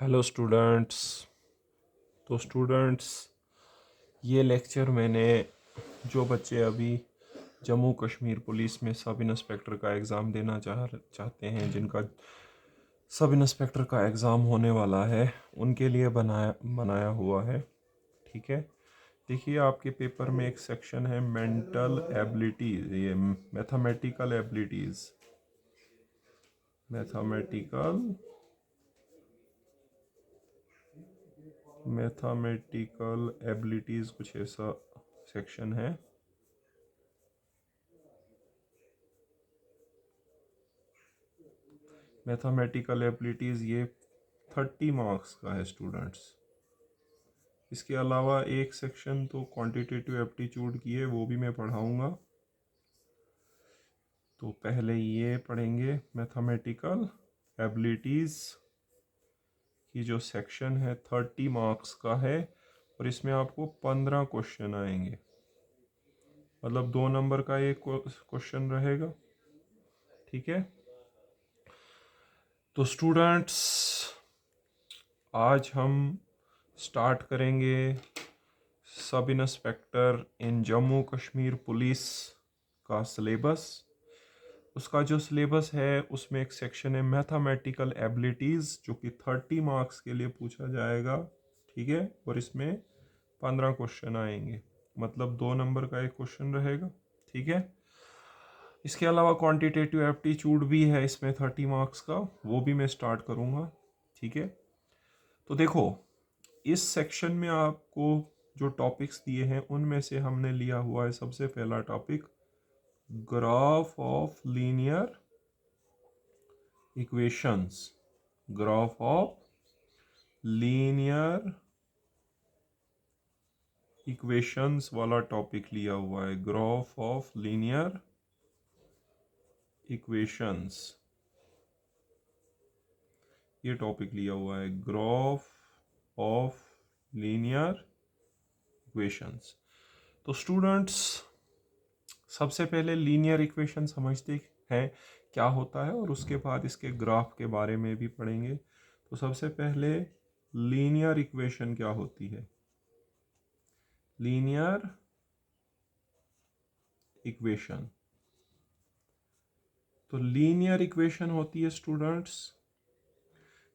Hello students. तो students, ये lecture मैंने जो बच्चे अभी जम्मू कश्मीर पुलिस में सब इंस्पेक्टर का एग्ज़ाम देना चाहते हैं, जिनका सब इंस्पेक्टर का एग्ज़ाम होने वाला है, उनके लिए बनाया हुआ है। ठीक है, देखिए आपके पेपर में एक सेक्शन है मेंटल एबिलिटीज़, ये मैथमेटिकल एबिलिटीज़, मैथमेटिकल एबिलिटीज़ कुछ ऐसा सेक्शन है। मैथमेटिकल एबिलिटीज़ ये 30 मार्क्स का है स्टूडेंट्स। इसके अलावा एक सेक्शन तो क्वांटिटेटिव एप्टीट्यूड की है, वो भी मैं पढ़ाऊँगा। तो पहले ये पढ़ेंगे मैथमेटिकल एबिलिटीज़ की जो सेक्शन है 30 मार्क्स का है, और इसमें आपको 15 क्वेश्चन आएंगे, मतलब 2 नंबर का एक क्वेश्चन रहेगा। ठीक है, तो स्टूडेंट्स आज हम स्टार्ट करेंगे सब इंस्पेक्टर इन जम्मू कश्मीर पुलिस का सिलेबस। उसका जो सिलेबस है उसमें एक सेक्शन है मैथमेटिकल एबिलिटीज़, जो कि 30 मार्क्स के लिए पूछा जाएगा। ठीक है, और इसमें 15 क्वेश्चन आएंगे, मतलब 2 नंबर का एक क्वेश्चन रहेगा। ठीक है, इसके अलावा क्वांटिटेटिव एप्टीट्यूड भी है इसमें 30 मार्क्स का, वो भी मैं स्टार्ट करूँगा। ठीक है, तो देखो इस सेक्शन में आपको जो टॉपिक्स दिए हैं उनमें से हमने लिया हुआ है सबसे पहला topic graph of linear equations. Graph of linear equations वाला टॉपिक लिया हुआ है। ग्राफ ऑफ लीनियर इक्वेशंस, ये टॉपिक लिया हुआ है, ग्राफ ऑफ लीनियर इक्वेशंस। तो स्टूडेंट्स सबसे पहले लीनियर इक्वेशन समझते हैं क्या होता है, और उसके बाद इसके ग्राफ के बारे में भी पढ़ेंगे। तो सबसे पहले लीनियर इक्वेशन क्या होती है। लीनियर इक्वेशन, तो लीनियर इक्वेशन होती है स्टूडेंट्स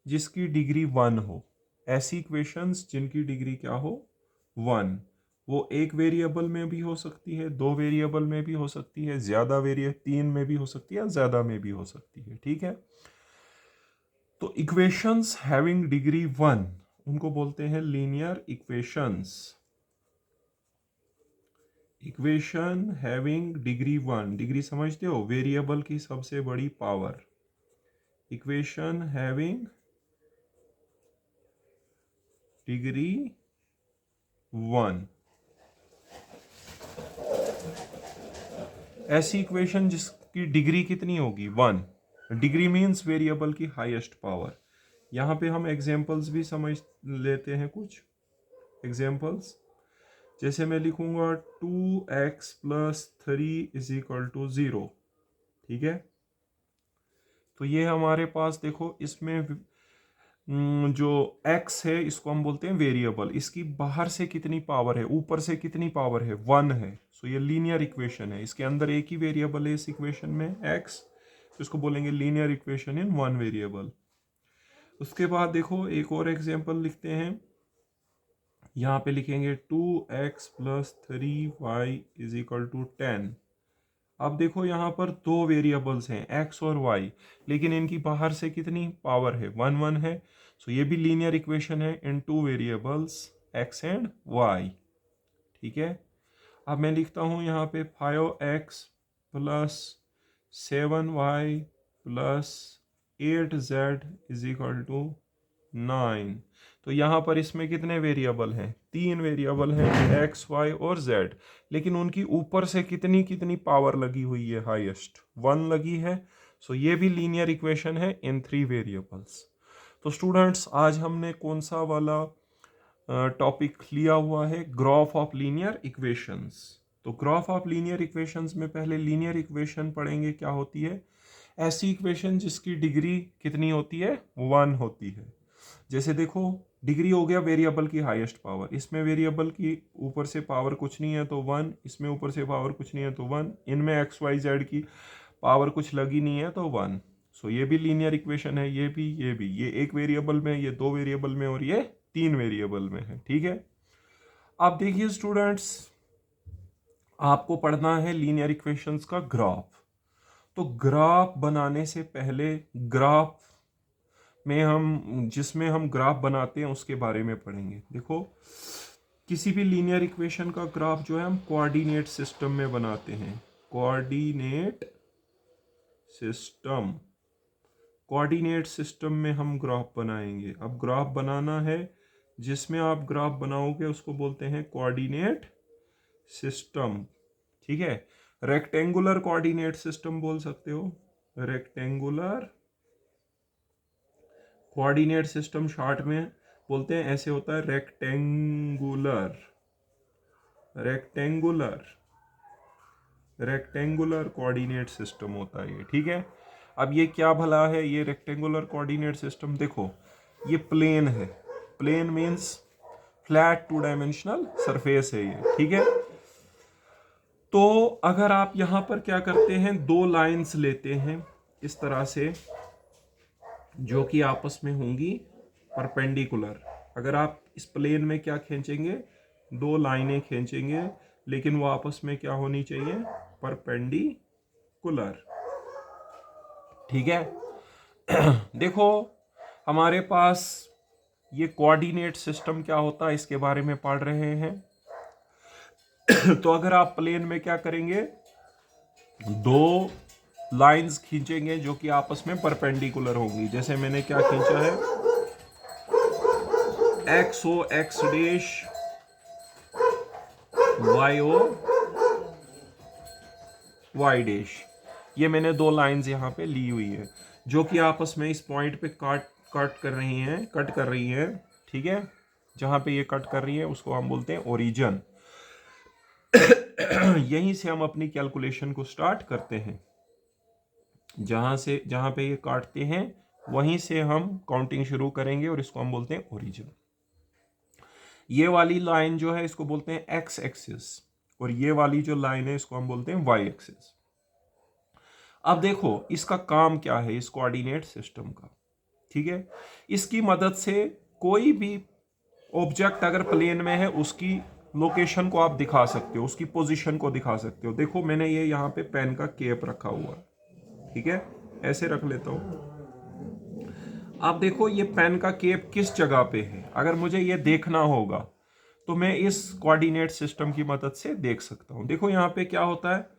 जिसकी डिग्री 1 हो। ऐसी इक्वेशंस जिनकी डिग्री क्या हो, 1। वो एक वेरिएबल में भी हो सकती है, 2 वेरिएबल में भी हो सकती है, ज़्यादा 3 में भी हो सकती है, ज़्यादा में भी हो सकती है। ठीक है, तो इक्वेशंस हैविंग डिग्री 1 उनको बोलते हैं linear equations. Equation having degree 1, degree समझते हो, वेरिएबल की सबसे बड़ी पावर। इक्वेशन हैविंग डिग्री 1, ऐसी इक्वेशन जिसकी डिग्री कितनी होगी, 1। डिग्री मीन्स वेरिएबल की हाईएस्ट पावर। यहाँ पे हम एग्जांपल्स भी समझ लेते हैं, कुछ एग्जांपल्स। जैसे मैं लिखूंगा 2x + 3 = 0। ठीक है, तो ये हमारे पास देखो इसमें जो x है इसको हम बोलते हैं वेरिएबल, इसकी बाहर से कितनी पावर है, ऊपर से कितनी पावर है, 1 है। सो ये लीनियर इक्वेशन है, इसके अंदर एक ही वेरिएबल है इस इक्वेशन में, x, तो इसको बोलेंगे लीनियर इक्वेशन इन 1 वेरिएबल। उसके बाद देखो एक और एग्जांपल लिखते हैं, यहाँ पे लिखेंगे 2x + 3y = 10। अब देखो यहाँ पर 2 वेरिएबल्स हैं x और y, लेकिन इनकी बाहर से कितनी पावर है, 1 1 है। सो ये भी लीनियर इक्वेशन है इन 2 वेरिएबल्स x एंड y। ठीक है, अब मैं लिखता हूँ यहाँ पे 5x + 7y + 8z = 9। तो यहाँ पर इसमें कितने वेरिएबल हैं, 3 वेरिएबल हैं, x, y और z, लेकिन उनकी ऊपर से कितनी कितनी पावर लगी हुई है, हाईएस्ट 1 लगी है। सो ये भी लीनियर इक्वेशन है इन 3 वेरिएबल्स। तो स्टूडेंट्स आज हमने कौन सा वाला टॉपिक लिया हुआ है, ग्राफ ऑफ लीनियर इक्वेशंस। तो ग्राफ ऑफ लीनियर इक्वेशंस में पहले लीनियर इक्वेशन पढ़ेंगे क्या होती है। ऐसी इक्वेशन जिसकी डिग्री कितनी होती है, 1 होती है। जैसे देखो डिग्री हो गया वेरिएबल की हाईएस्ट पावर, इसमें वेरिएबल की ऊपर से पावर कुछ नहीं है तो 1, इसमें ऊपर से पावर कुछ नहीं है तो 1, इनमें एक्स वाई जेड की पावर कुछ लगी नहीं है तो 1। सो ये भी लीनियर इक्वेशन है, ये भी, ये एक वेरिएबल में, ये 2 वेरिएबल में और ये 3 वेरिएबल में है। ठीक है, अब देखिए स्टूडेंट्स, आपको पढ़ना है लीनियर इक्वेशंस का ग्राफ। तो ग्राफ बनाने से पहले ग्राफ में हम जिसमें हम ग्राफ बनाते हैं उसके बारे में पढ़ेंगे। देखो किसी भी लीनियर इक्वेशन का ग्राफ जो है हम कोऑर्डिनेट सिस्टम में बनाते हैं, कोऑर्डिनेट सिस्टम, कोऑर्डिनेट सिस्टम में हम ग्राफ बनाएंगे। अब ग्राफ बनाना है, जिसमें आप ग्राफ बनाओगे उसको बोलते हैं कोऑर्डिनेट सिस्टम। ठीक है, रेक्टेंगुलर कोऑर्डिनेट सिस्टम बोल सकते हो, रेक्टेंगुलर कोऑर्डिनेट सिस्टम शॉर्ट में बोलते हैं, ऐसे होता है rectangular, rectangular, rectangular coordinate system होता है ये। ठीक है, अब ये क्या भला है ये रेक्टेंगुलर कोऑर्डिनेट सिस्टम? देखो ये प्लेन है, plane means flat 2 dimensional surface है ये। ठीक है, तो अगर आप यहां पर क्या करते हैं, 2 लाइंस लेते हैं इस तरह से जो कि आपस में होंगी परपेंडिकुलर। अगर आप इस प्लेन में क्या खींचेंगे, 2 लाइनें खींचेंगे, लेकिन वो आपस में क्या होनी चाहिए, परपेंडिकुलर। ठीक है देखो हमारे पास ये कोऑर्डिनेट सिस्टम क्या होता है इसके बारे में पढ़ रहे हैं तो अगर आप प्लेन में क्या करेंगे, 2 लाइंस खींचेंगे जो कि आपस में परपेंडिकुलर होंगी। जैसे मैंने क्या खींचा है, x O x dash, Y O Y dash, ये मैंने 2 लाइंस यहां पे ली हुई है जो कि आपस में इस पॉइंट पे कट कर रही हैं। ठीक है, जहां पे ये कट कर रही है उसको हम बोलते हैं ओरिजिन। यहीं से हम अपनी कैलकुलेशन को स्टार्ट करते हैं, जहां पे ये काटते हैं वहीं से हम काउंटिंग शुरू करेंगे और इसको हम बोलते हैं ओरिजिन। ये वाली लाइन जो है इसको बोलते हैं एक्स एक्सिस, और ये वाली जो लाइन है इसको हम बोलते हैं वाई एक्सिस। अब देखो इसका काम क्या है इस कोऑर्डिनेट सिस्टम का। ठीक है, इसकी मदद से कोई भी ऑब्जेक्ट अगर प्लेन में है उसकी लोकेशन को आप दिखा सकते हो, उसकी पोजीशन को दिखा सकते हो। देखो मैंने ये यहाँ पे पेन का केप रखा हुआ है, ठीक है, ऐसे रख लेता हूं। आप देखो ये पेन का केप किस जगह पे है, अगर मुझे ये देखना होगा तो मैं इस कोऑर्डिनेट सिस्टम की मदद से देख सकता हूं। देखो यहाँ पे क्या होता है,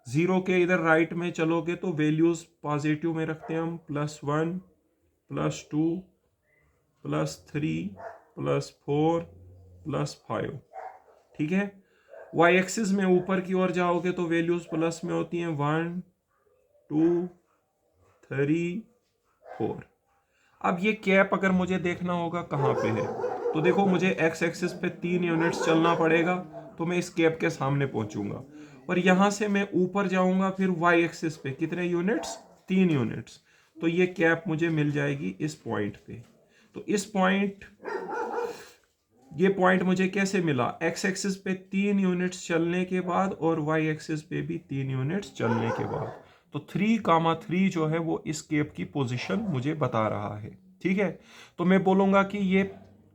0 के इधर राइट में चलोगे तो वैल्यूज पॉजिटिव में रखते हैं हम, +1 +2 +3 +4 +5। ठीक है, वाई एक्सिस में ऊपर की ओर जाओगे तो वैल्यूज प्लस में होती हैं, 1 2 3 4। अब ये कैप अगर मुझे देखना होगा कहाँ पे है, तो देखो मुझे एक्स एक्सिस पे 3 यूनिट्स चलना पड़ेगा तो मैं इस कैप के सामने पहुंचूंगा, और यहां से मैं ऊपर जाऊंगा फिर वाई एक्सिस पे कितने यूनिट्स, 3 यूनिट्स, तो ये कैप मुझे मिल जाएगी इस पॉइंट पे। तो ये पॉइंट मुझे कैसे मिला, एक्स एक्सिस पे 3 यूनिट्स चलने के बाद और वाई एक्सिस पे भी 3 यूनिट्स चलने के बाद। तो 3,3 जो है वो इस केप की पोजीशन मुझे बता रहा है। ठीक है, तो मैं बोलूंगा कि ये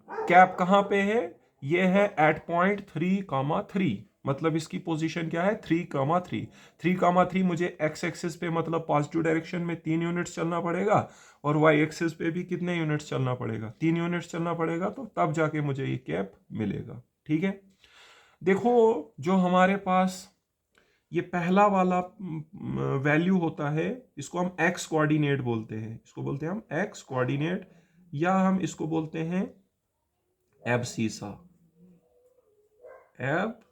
कैप कहां पे है, ये है एट पॉइंट 3,3, मतलब इसकी पोजीशन क्या है, 3,3। 3,3 मुझे एक्स एक्सिस पे मतलब पॉजिटिव डायरेक्शन में 3 यूनिट्स चलना पड़ेगा, और वाई एक्सिस पे भी कितने यूनिट्स चलना पड़ेगा, 3 यूनिट्स चलना पड़ेगा, तो तब जाके मुझे ये कैप मिलेगा। ठीक है, देखो जो हमारे पास ये पहला वाला वैल्यू होता है इसको हम एक्स कोऑर्डिनेट बोलते हैं, इसको बोलते हैं हम एक्स कोऑर्डिनेट, या हम इसको बोलते हैं एब्सीसा, एब्सीसा।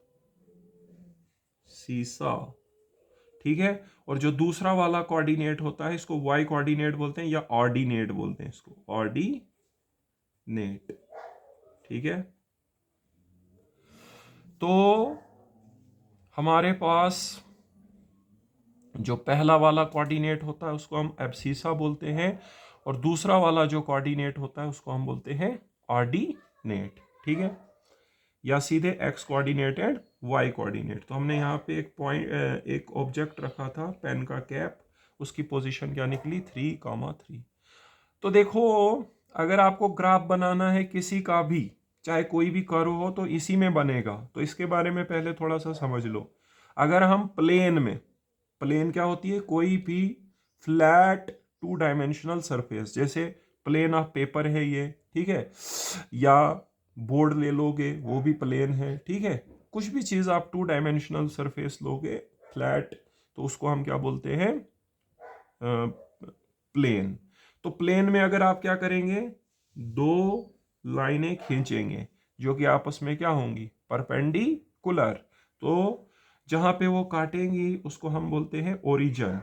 ठीक है, और जो दूसरा वाला कोऑर्डिनेट होता है इसको वाई कोऑर्डिनेट बोलते हैं या ऑर्डिनेट बोलते हैं, इसको ऑर्डिनेट। ठीक है, तो हमारे पास जो पहला वाला कोऑर्डिनेट होता है उसको हम एब्सीसा बोलते हैं, और दूसरा वाला जो कोऑर्डिनेट होता है उसको हम बोलते हैं ऑर्डिनेट, ठीक है, या सीधे x coordinate and y coordinate. तो हमने यहाँ पे एक ऑब्जेक्ट रखा था पेन का कैप, उसकी पोजीशन क्या निकली 3,3। तो देखो अगर आपको ग्राफ बनाना है किसी का भी, चाहे कोई भी कर्व हो, तो इसी में बनेगा। तो इसके बारे में पहले थोड़ा सा समझ लो। अगर हम प्लेन में, प्लेन क्या होती है, कोई भी फ्लैट टू डायमेंशनल सरफेस, जैसे प्लेन ऑफ पेपर है ये, ठीक है, या बोर्ड ले लोगे वो भी प्लेन है, ठीक है, कुछ भी चीज आप टू डायमेंशनल सरफेस लोगे फ्लैट, तो उसको हम क्या बोलते हैं, प्लेन। तो प्लेन में अगर आप क्या करेंगे, दो लाइनें खींचेंगे जो कि आपस में क्या होंगी, परपेंडिकुलर। तो जहां पे वो काटेंगी उसको हम बोलते हैं ओरिजिन।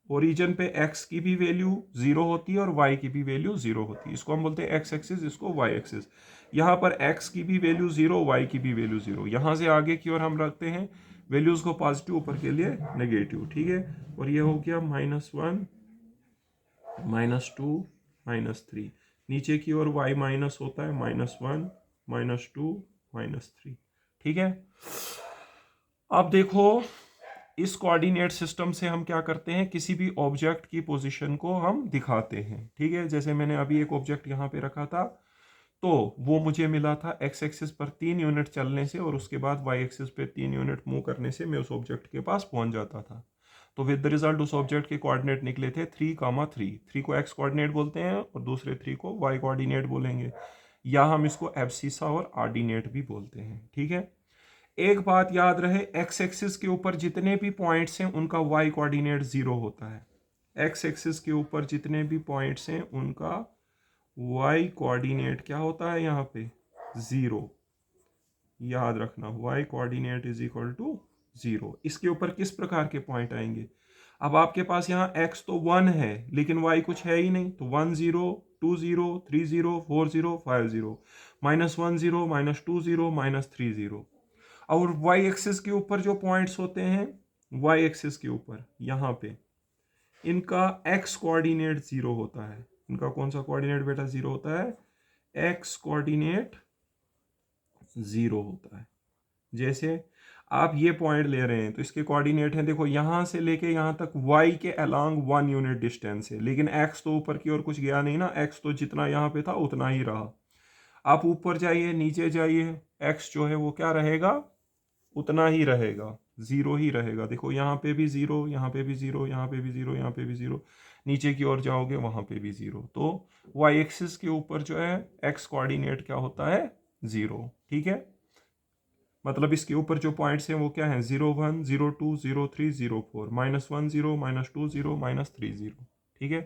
ओरिजिन पे x की भी वैल्यू 0 होती है और y की भी वैल्यू 0 होती है, इसको हम बोलते हैं x एक्सिस, इसको y एक्सिस। यहाँ पर x की भी वैल्यू 0, y की भी वैल्यू 0। यहाँ से आगे की ओर हम रखते हैं वैल्यूज को पॉजिटिव, ऊपर के लिए नेगेटिव, ठीक है। और ये हो गया -1, -2, -3। नीचे की ओर y माइनस होता है -1, -2, -3, ठीक है। अब देखो इस कोऑर्डिनेट सिस्टम से हम क्या करते हैं, किसी भी ऑब्जेक्ट की पोजीशन को हम दिखाते हैं, ठीक है। जैसे मैंने अभी एक ऑब्जेक्ट यहाँ पे रखा था, तो वो मुझे मिला था x एक्सिस पर 3 यूनिट चलने से, और उसके बाद y एक्सिस पे 3 यूनिट मूव करने से मैं उस ऑब्जेक्ट के पास पहुंच जाता था। तो विद द रिजल्ट उस ऑब्जेक्ट के कोऑर्डिनेट निकले थे 3,3। 3 को x कोऑर्डिनेट बोलते हैं और दूसरे 3 को y कोऑर्डिनेट बोलेंगे, या हम इसको एब्सिसा और ऑर्डिनेट भी बोलते हैं, ठीक है। एक बात याद रहे, x एक्सिस के ऊपर जितने भी पॉइंट्स हैं उनका y कोऑर्डिनेट 0 होता है। x एक्सिस के ऊपर जितने भी पॉइंट्स हैं उनका y कोऑर्डिनेट क्या होता है, यहाँ पे 0। याद रखना y coordinate is equal to 0। इसके ऊपर किस प्रकार के पॉइंट आएंगे, अब आपके पास यहाँ x तो 1 है लेकिन y कुछ है ही नहीं, तो 1 0, 2 0, 3 0, 4 0, 5 0, -1 0, -2 0, -3 0। और y एक्सिस के ऊपर जो पॉइंट्स होते हैं, y एक्सिस के ऊपर यहाँ पे इनका x कोऑर्डिनेट 0 होता है। इनका कौन सा कोऑर्डिनेट बेटा 0 होता है, x कोऑर्डिनेट 0 होता है। जैसे आप ये पॉइंट ले रहे हैं तो इसके कोऑर्डिनेट हैं, देखो यहां से लेके यहां तक y के अलोंग 1 यूनिट डिस्टेंस है, लेकिन x तो ऊपर की ओर कुछ गया नहीं ना, x तो जितना यहाँ पे था उतना ही रहा। आप ऊपर जाइए नीचे जाइए, x जो है वो क्या रहेगा, उतना ही रहेगा, 0 ही रहेगा। देखो यहाँ पे भी 0, यहाँ पे भी 0, यहाँ पे भी 0, यहाँ पे भी 0, नीचे की ओर जाओगे वहां पे भी 0। तो y एक्सिस के ऊपर जो है x कोऑर्डिनेट क्या होता है, 0, ठीक है। मतलब इसके ऊपर जो पॉइंट्स हैं वो क्या हैं, 0 1, 0 2, 0 3, 0 4, -1 0, -2 0, -3 0, ठीक है।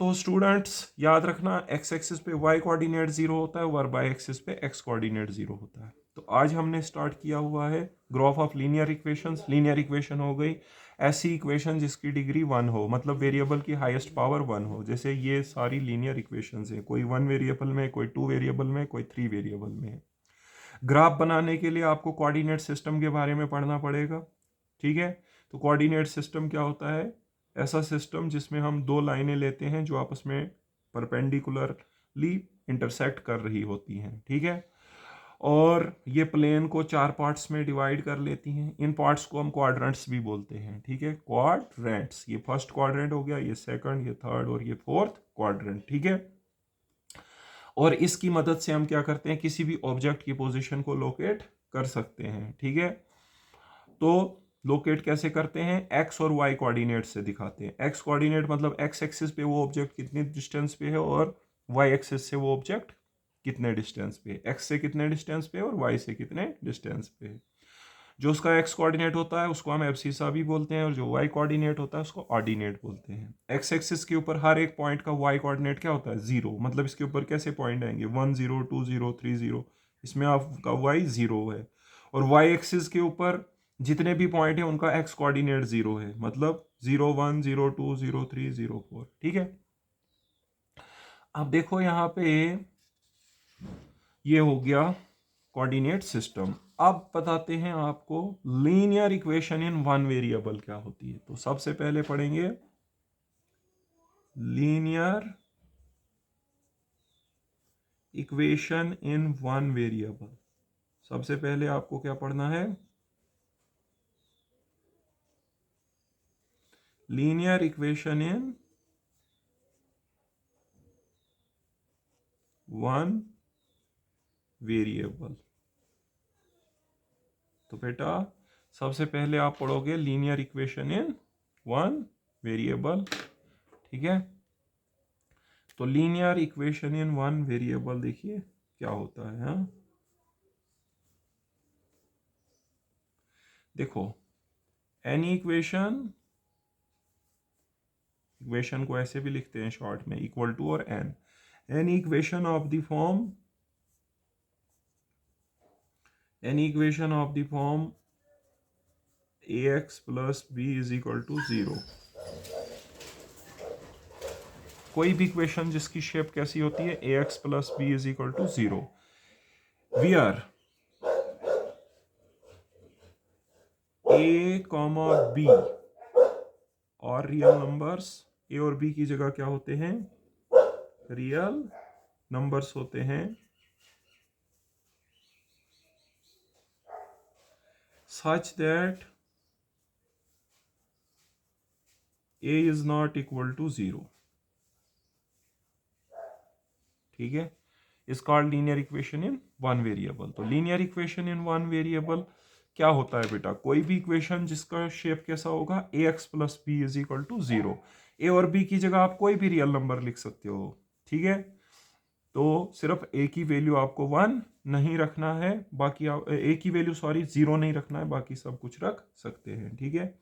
तो स्टूडेंट्स याद रखना, x एक्सिस पे y कोऑर्डिनेट 0 होता है और y एक्सिस पे x कोऑर्डिनेट 0 होता है। तो आज हमने स्टार्ट किया हुआ है graph of linear equations. Linear equation हो गई ऐसी इक्वेशन जिसकी डिग्री 1 हो, मतलब वेरिएबल की हाईएस्ट पावर 1 हो। जैसे ये सारी लीनियर इक्वेशंस हैं, कोई 1 वेरिएबल में, कोई 2 वेरिएबल में, कोई 3 वेरिएबल में। ग्राफ बनाने के लिए आपको कोऑर्डिनेट सिस्टम के बारे में पढ़ना पड़ेगा, ठीक है। तो कोऑर्डिनेट सिस्टम क्या होता है, ऐसा सिस्टम जिसमें हम दो लाइनें लेते हैं जो आपस में परपेंडिकुलरली इंटरसेक्ट कर रही होती हैं, ठीक है। और ये प्लेन को 4 पार्ट्स में डिवाइड कर लेती हैं। इन पार्ट्स को हम क्वाड्रेंट्स भी बोलते हैं, ठीक है, क्वाड्रेंट्स। ये फर्स्ट क्वाड्रेंट हो गया, ये सेकंड, ये थर्ड और ये फोर्थ क्वाड्रेंट, ठीक है। और इसकी मदद से हम क्या करते हैं, किसी भी ऑब्जेक्ट की पोजीशन को लोकेट कर सकते हैं, ठीक है। तो लोकेट कैसे करते हैं, एक्स और वाई कोऑर्डिनेट से दिखाते हैं। एक्स कोऑर्डिनेट मतलब एक्स एक्सिस पे वो ऑब्जेक्ट कितने डिस्टेंस पे है और वाई एक्सिस से वो ऑब्जेक्ट कितने डिस्टेंस पे है। एक्स से कितने डिस्टेंस पे और वाई से कितने डिस्टेंस पे है। जो उसका एक्स कोऑर्डिनेट होता है उसको हम एब्सिसा भी बोलते हैं, और जो वाई कोऑर्डिनेट होता है उसको ऑर्डिनेट बोलते हैं। एक्स एक्सिस के ऊपर हर एक पॉइंट का वाई कोऑर्डिनेट क्या होता है, 0। मतलब इसके ऊपर कैसे पॉइंट आएंगे, 1 0, 2 0, 3 0, इसमें आपका वाई 0 है। और वाई एक्सिस के ऊपर जितने भी पॉइंट है उनका एक्स कोऑर्डिनेट 0 है, मतलब 0 1, 0 2, 0 3, 0 4, ठीक है। अब देखो यहाँ पे ये हो गया कोऑर्डिनेट सिस्टम। अब बताते हैं आपको linear equation in one variable क्या होती है। तो सबसे पहले पढ़ेंगे linear equation in one variable. सबसे पहले आपको क्या पढ़ना है? Linear equation in one variable. तो बेटा सबसे पहले आप पढ़ोगे linear equation in one variable, ठीक है। तो linear equation in one variable देखिए क्या होता है। हाँ देखो, एनी इक्वेशन को ऐसे भी लिखते हैं शॉर्ट में, इक्वल टू और any equation of the form ax plus b is equal to 0। कोई भी इक्वेशन जिसकी शेप कैसी होती है, ax plus b is equal to 0, where a comma b और रियल नंबर्स, a और b की जगह क्या होते हैं? रियल नंबर्स होते हैं, such that a is not equal to 0, ठीक है। Is called linear equation in one variable. तो linear equation in one variable क्या होता है बेटा? कोई भी इक्वेशन जिसका शेप कैसा होगा, a x plus b is equal to 0। A और बी की जगह आप कोई भी रियल नंबर लिख सकते हो, ठीक है। तो सिर्फ ए की वैल्यू आपको 1 नहीं रखना है, बाकी ए की वैल्यू 0 नहीं रखना है, बाकी सब कुछ रख सकते हैं, ठीक है।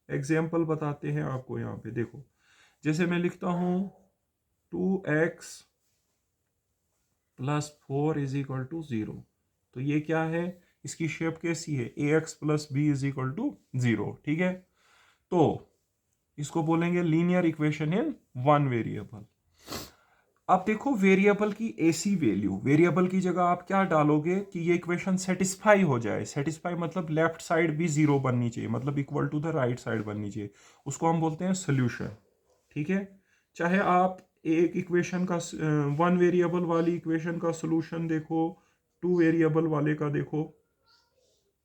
एग्जाम्पल बताते हैं आपको। यहाँ पे देखो, जैसे मैं लिखता हूं 2x plus 4 is equal to 0। तो ये क्या है? इसकी शेप कैसी है? A x plus b is equal to 0, ठीक है। तो इसको बोलेंगे linear equation in one variable. अब देखो, वेरिएबल की ऐसी वैल्यू, वेरिएबल की जगह आप क्या डालोगे कि ये इक्वेशन सेटिस्फाई हो जाए। सेटिस्फाई मतलब लेफ्ट साइड भी 0 बननी चाहिए, मतलब equal to the right side बननी चाहिए, उसको हम बोलते हैं सोल्यूशन, ठीक है। चाहे आप एक इक्वेशन का वन वेरिएबल वाली इक्वेशन का सोल्यूशन देखो, टू वेरिएबल वाले का देखो,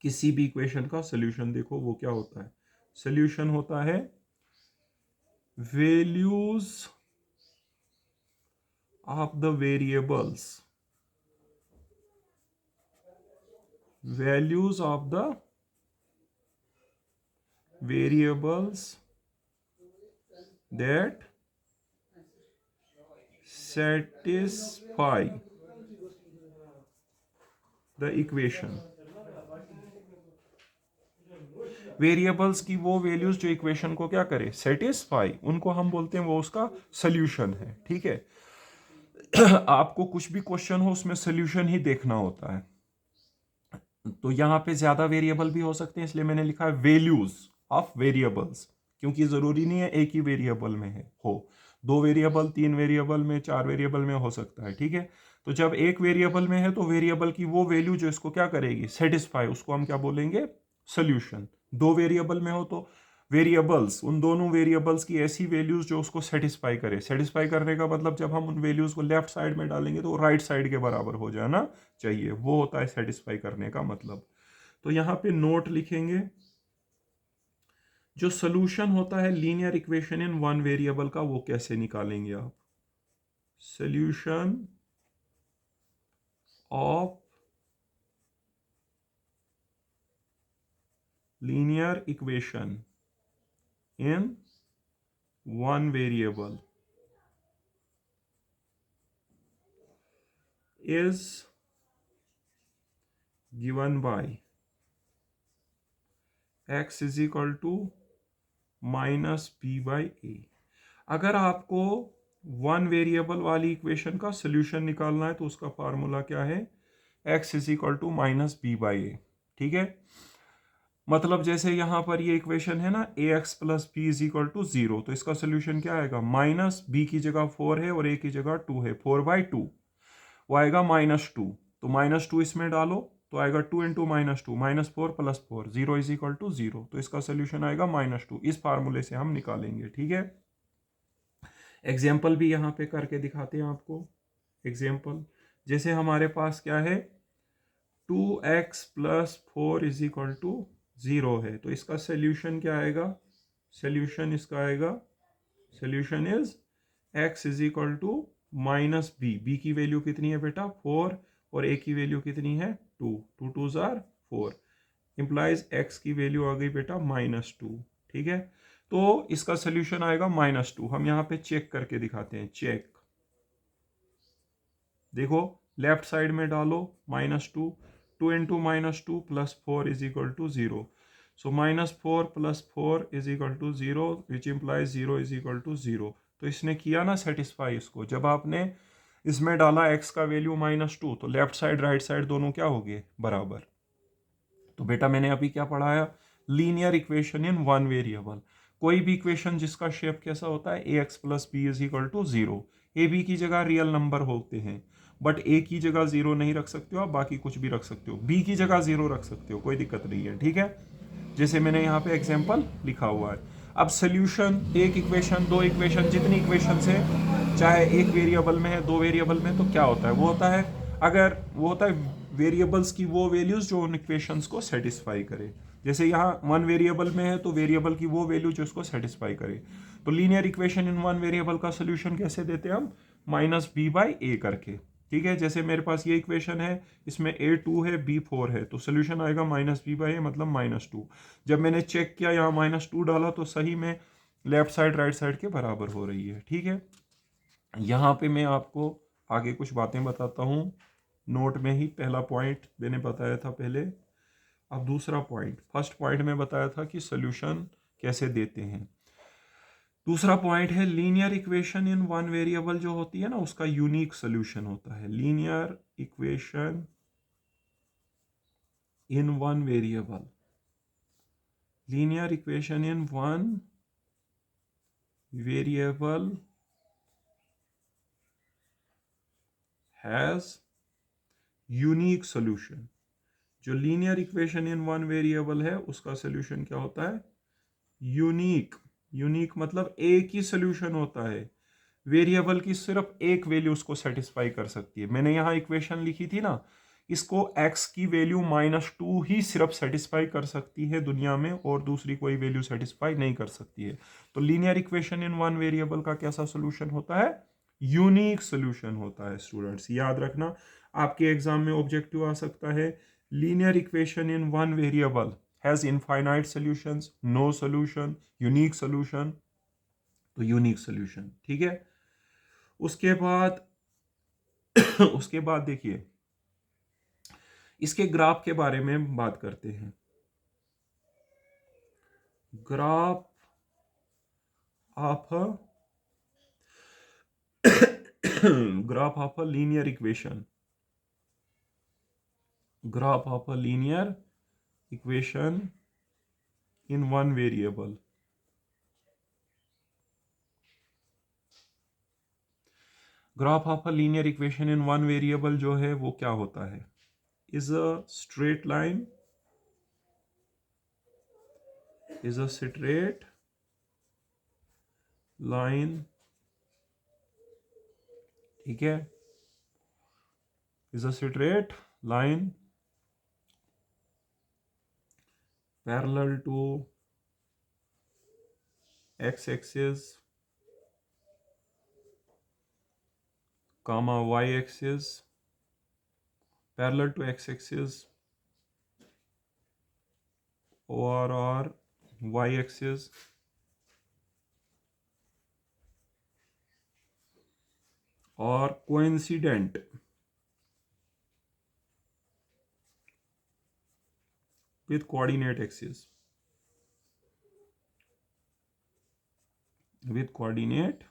किसी भी इक्वेशन का सोल्यूशन देखो, वो क्या होता है? सोल्यूशन होता है values of the variables, values of the variables that satisfy the equation। Variables की वो वैल्यूज जो इक्वेशन को क्या करे, सेटिस्फाई, उनको हम बोलते हैं वो उसका सोल्यूशन है, ठीक है। आपको कुछ भी क्वेश्चन हो उसमें सोल्यूशन ही देखना होता है। तो यहाँ पे ज्यादा वेरिएबल भी हो सकते हैं, इसलिए मैंने लिखा है वैल्यूज ऑफ वेरिएबल्स, क्योंकि जरूरी नहीं है एक ही वेरिएबल में है हो, 2 वेरिएबल, 3 वेरिएबल में, 4 वेरिएबल में हो सकता है, ठीक है। तो जब एक वेरिएबल में है तो वेरिएबल की वो वैल्यू जो इसको क्या करेगी, सेटिस्फाई, उसको हम क्या बोलेंगे, सोल्यूशन। 2 वेरिएबल में हो तो वेरिएबल्स, उन दोनों वेरिएबल्स की ऐसी वैल्यूज जो उसको सेटिस्फाई करे। सेटिस्फाई करने का मतलब जब हम उन वैल्यूज को लेफ्ट साइड में डालेंगे तो राइट साइड के बराबर हो जाना चाहिए, वो होता है सेटिस्फाई करने का मतलब। तो यहाँ पे नोट लिखेंगे, जो सोल्यूशन होता है linear equation in one variable का, वो कैसे निकालेंगे आप? Solution of linear equation in one variable is given by x is equal to minus b by a। अगर आपको वन वेरिएबल वाली इक्वेशन का सोल्यूशन निकालना है तो उसका फार्मूला क्या है, x is equal to minus b by a, ठीक है। मतलब जैसे यहां पर ये इक्वेशन है ना, a x plus b is equal to 0, तो इसका सोल्यूशन क्या आएगा, माइनस बी की जगह 4 है और ए की जगह 2 है, 4/2, वो आएगा -2। तो -2 इसमें डालो तो आएगा 2 इंटू -2, -4 + 4, 0 इज इक्वल टू 0। तो इसका सोल्यूशन आएगा -2। इस फार्मूले से हम निकालेंगे, ठीक है। एग्जाम्पल भी यहाँ पे करके दिखाते हैं आपको। एग्जाम्पल जैसे हमारे पास क्या है, 2x plus 4 is equal to 0 है, तो इसका सोल्यूशन क्या आएगा, सोल्यूशन इसका आएगा, solution is x is equal to minus b की वैल्यू कितनी है बेटा 4, और a की वैल्यू कितनी है 2, 2 2 जार 4, इंप्लाइज x की वैल्यू आ गई बेटा -2। ठीक है, तो इसका सोल्यूशन आएगा -2। हम यहाँ पे चेक करके दिखाते हैं, चेक देखो लेफ्ट साइड में डालो -2, 2 into -2 plus 4 is equal to 0, so -4 plus 4 is equal to 0 which implies 0 is equal to 0। तो इसने किया ना सेटिस्फाई इसको। जब आपने इसमें डाला x का वैल्यू -2, तो लेफ्ट साइड राइट साइड दोनों क्या हो गए, बराबर। तो बेटा मैंने अभी क्या पढ़ाया, linear equation in one variable. कोई भी इक्वेशन जिसका शेप कैसा होता है, ax plus b is equal to 0। A b की जगह रियल नंबर होते हैं, बट ए की जगह 0 नहीं रख सकते हो आप, बाकी कुछ भी रख सकते हो। बी की जगह 0 रख सकते हो, कोई दिक्कत नहीं है। ठीक है, जैसे मैंने यहाँ पे एग्जाम्पल लिखा हुआ है। अब सोल्यूशन, एक इक्वेशन, दो इक्वेशन, जितनी इक्वेशन है, चाहे एक वेरिएबल में है, दो वेरिएबल में, तो क्या होता है, वो होता है, अगर वो होता है वेरिएबल्स की वो वैल्यूज जो उन इक्वेशंस को सेटिस्फाई करे। जैसे यहाँ वन वेरिएबल में है, तो वेरिएबल की वो वैल्यू जो उसको सेटिस्फाई करे। तो linear equation in one variable का सोल्यूशन कैसे देते हैं हम, -b/a करके। ठीक है, जैसे मेरे पास ये इक्वेशन है, इसमें a 2 है, b 4 है, तो सोल्यूशन आएगा -b/a मतलब -2। जब मैंने चेक किया यहाँ -2 डाला, तो सही में लेफ्ट साइड राइट साइड के बराबर हो रही है। ठीक है, यहाँ पे मैं आपको आगे कुछ बातें बताता हूँ। नोट में ही पहला पॉइंट मैंने बताया था पहले, अब दूसरा पॉइंट। फर्स्ट पॉइंट में बताया था कि सोल्यूशन कैसे देते हैं। दूसरा पॉइंट है linear equation in one variable जो होती है ना, उसका यूनिक सोल्यूशन होता है। Linear equation in one variable, linear equation in one variable has unique solution. जो linear equation in one variable है, उसका सोल्यूशन क्या होता है, यूनिक। यूनिक मतलब एक ही सोल्यूशन होता है, वेरिएबल की सिर्फ एक वैल्यू उसको सेटिस्फाई कर सकती है। मैंने यहाँ इक्वेशन लिखी थी ना, इसको x की वैल्यू -2 ही सिर्फ सेटिस्फाई कर सकती है दुनिया में, और दूसरी कोई वैल्यू सेटिस्फाई नहीं कर सकती है। तो linear equation in one variable का कैसा सोल्यूशन होता है, यूनिक सोल्यूशन होता है। स्टूडेंट्स याद रखना, आपके एग्जाम में ऑब्जेक्टिव आ सकता है, linear equation in one variable has infinite solutions, no solution, unique solution. तो यूनिक सॉल्यूशन, ठीक है। उसके बाद उसके बाद देखिए, इसके ग्राफ के बारे में बात करते हैं। Graph of graph of a linear equation, graph of a linear equation in one variable. Graph of a linear equation in one variable जो है वो क्या होता है, is a straight line, is a straight line, ठीक है, is a straight line parallel to x-axis, comma y-axis, parallel to x-axis or y-axis, और coincident with coordinate axis, with coordinate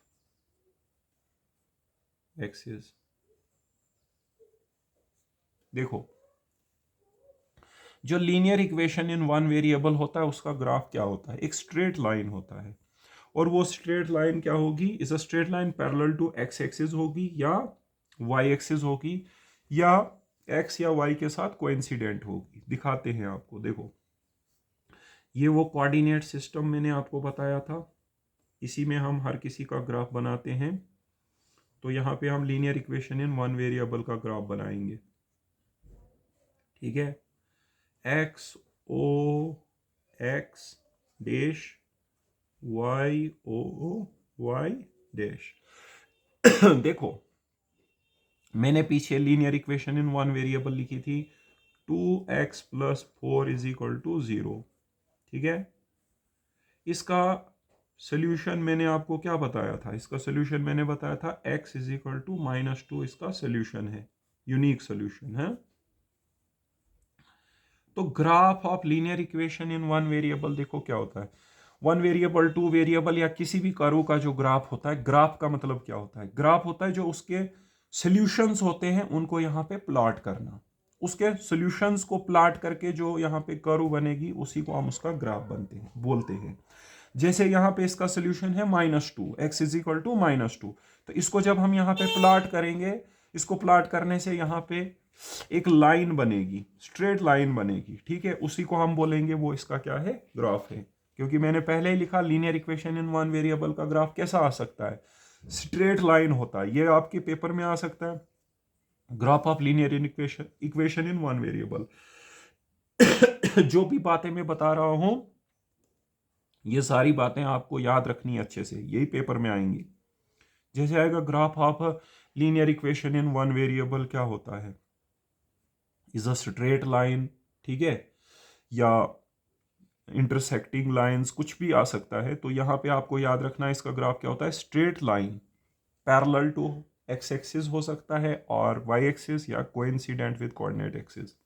axis। देखो, जो linear equation in one variable होता है उसका graph क्या होता है, एक स्ट्रेट लाइन होता है, और वो स्ट्रेट लाइन क्या होगी, is a straight line parallel to x axis होगी या वाई एक्सिस होगी, या एक्स या वाई के साथ कोइंसिडेंट होगी। दिखाते हैं आपको, देखो ये वो कोऑर्डिनेट सिस्टम मैंने आपको बताया था, इसी में हम हर किसी का ग्राफ बनाते हैं। तो यहाँ पे हम linear equation in one variable का ग्राफ बनाएंगे, ठीक है। X O x dash Y O Y dash. देखो मैंने पीछे linear equation in one variable लिखी थी 2x + 4 = 0, ठीक है। इसका सोल्यूशन मैंने आपको क्या बताया था? इसका सोल्यूशन मैंने बताया था x = -2 इसका सोल्यूशन है, यूनिक सोल्यूशन है। तो graph of linear equation in one variable देखो क्या होता है। वन वेरिएबल, टू वेरिएबल या किसी भी कर्व का जो ग्राफ होता है, ग्राफ का मतलब क्या होता है? ग्राफ होता है जो उसके सॉल्यूशंस होते हैं उनको यहाँ पे प्लॉट करना। उसके सॉल्यूशंस को प्लॉट करके जो यहाँ पे कर्व बनेगी उसी को हम उसका ग्राफ बोलते हैं। जैसे यहाँ पे इसका सोल्यूशन है -2, x = -2। तो इसको जब हम यहाँ पे प्लॉट करेंगे, इसको प्लॉट करने से यहाँ पे एक लाइन बनेगी, स्ट्रेट लाइन बनेगी, ठीक है। उसी को हम बोलेंगे वो इसका क्या है? ग्राफ है। क्योंकि मैंने पहले ही लिखा linear equation in one variable का ग्राफ कैसा आ सकता है? स्ट्रेट लाइन होता है। ये आपके पेपर में आ सकता है, graph of linear equation in one variable. जो भी बातें मैं बता रहा हूं ये सारी बातें आपको याद रखनी है अच्छे से, यही पेपर में आएंगी। जैसे आएगा graph of linear equation in one variable, क्या होता है? इज अ स्ट्रेट लाइन, ठीक है, या इंटरसेक्टिंग लाइंस, कुछ भी आ सकता है। तो यहां पे आपको याद रखना है इसका ग्राफ क्या होता है? Straight line parallel to x axis हो सकता है और वाई एक्सिस या कोइंसिडेंट विद कोऑर्डिनेट एक्सिस।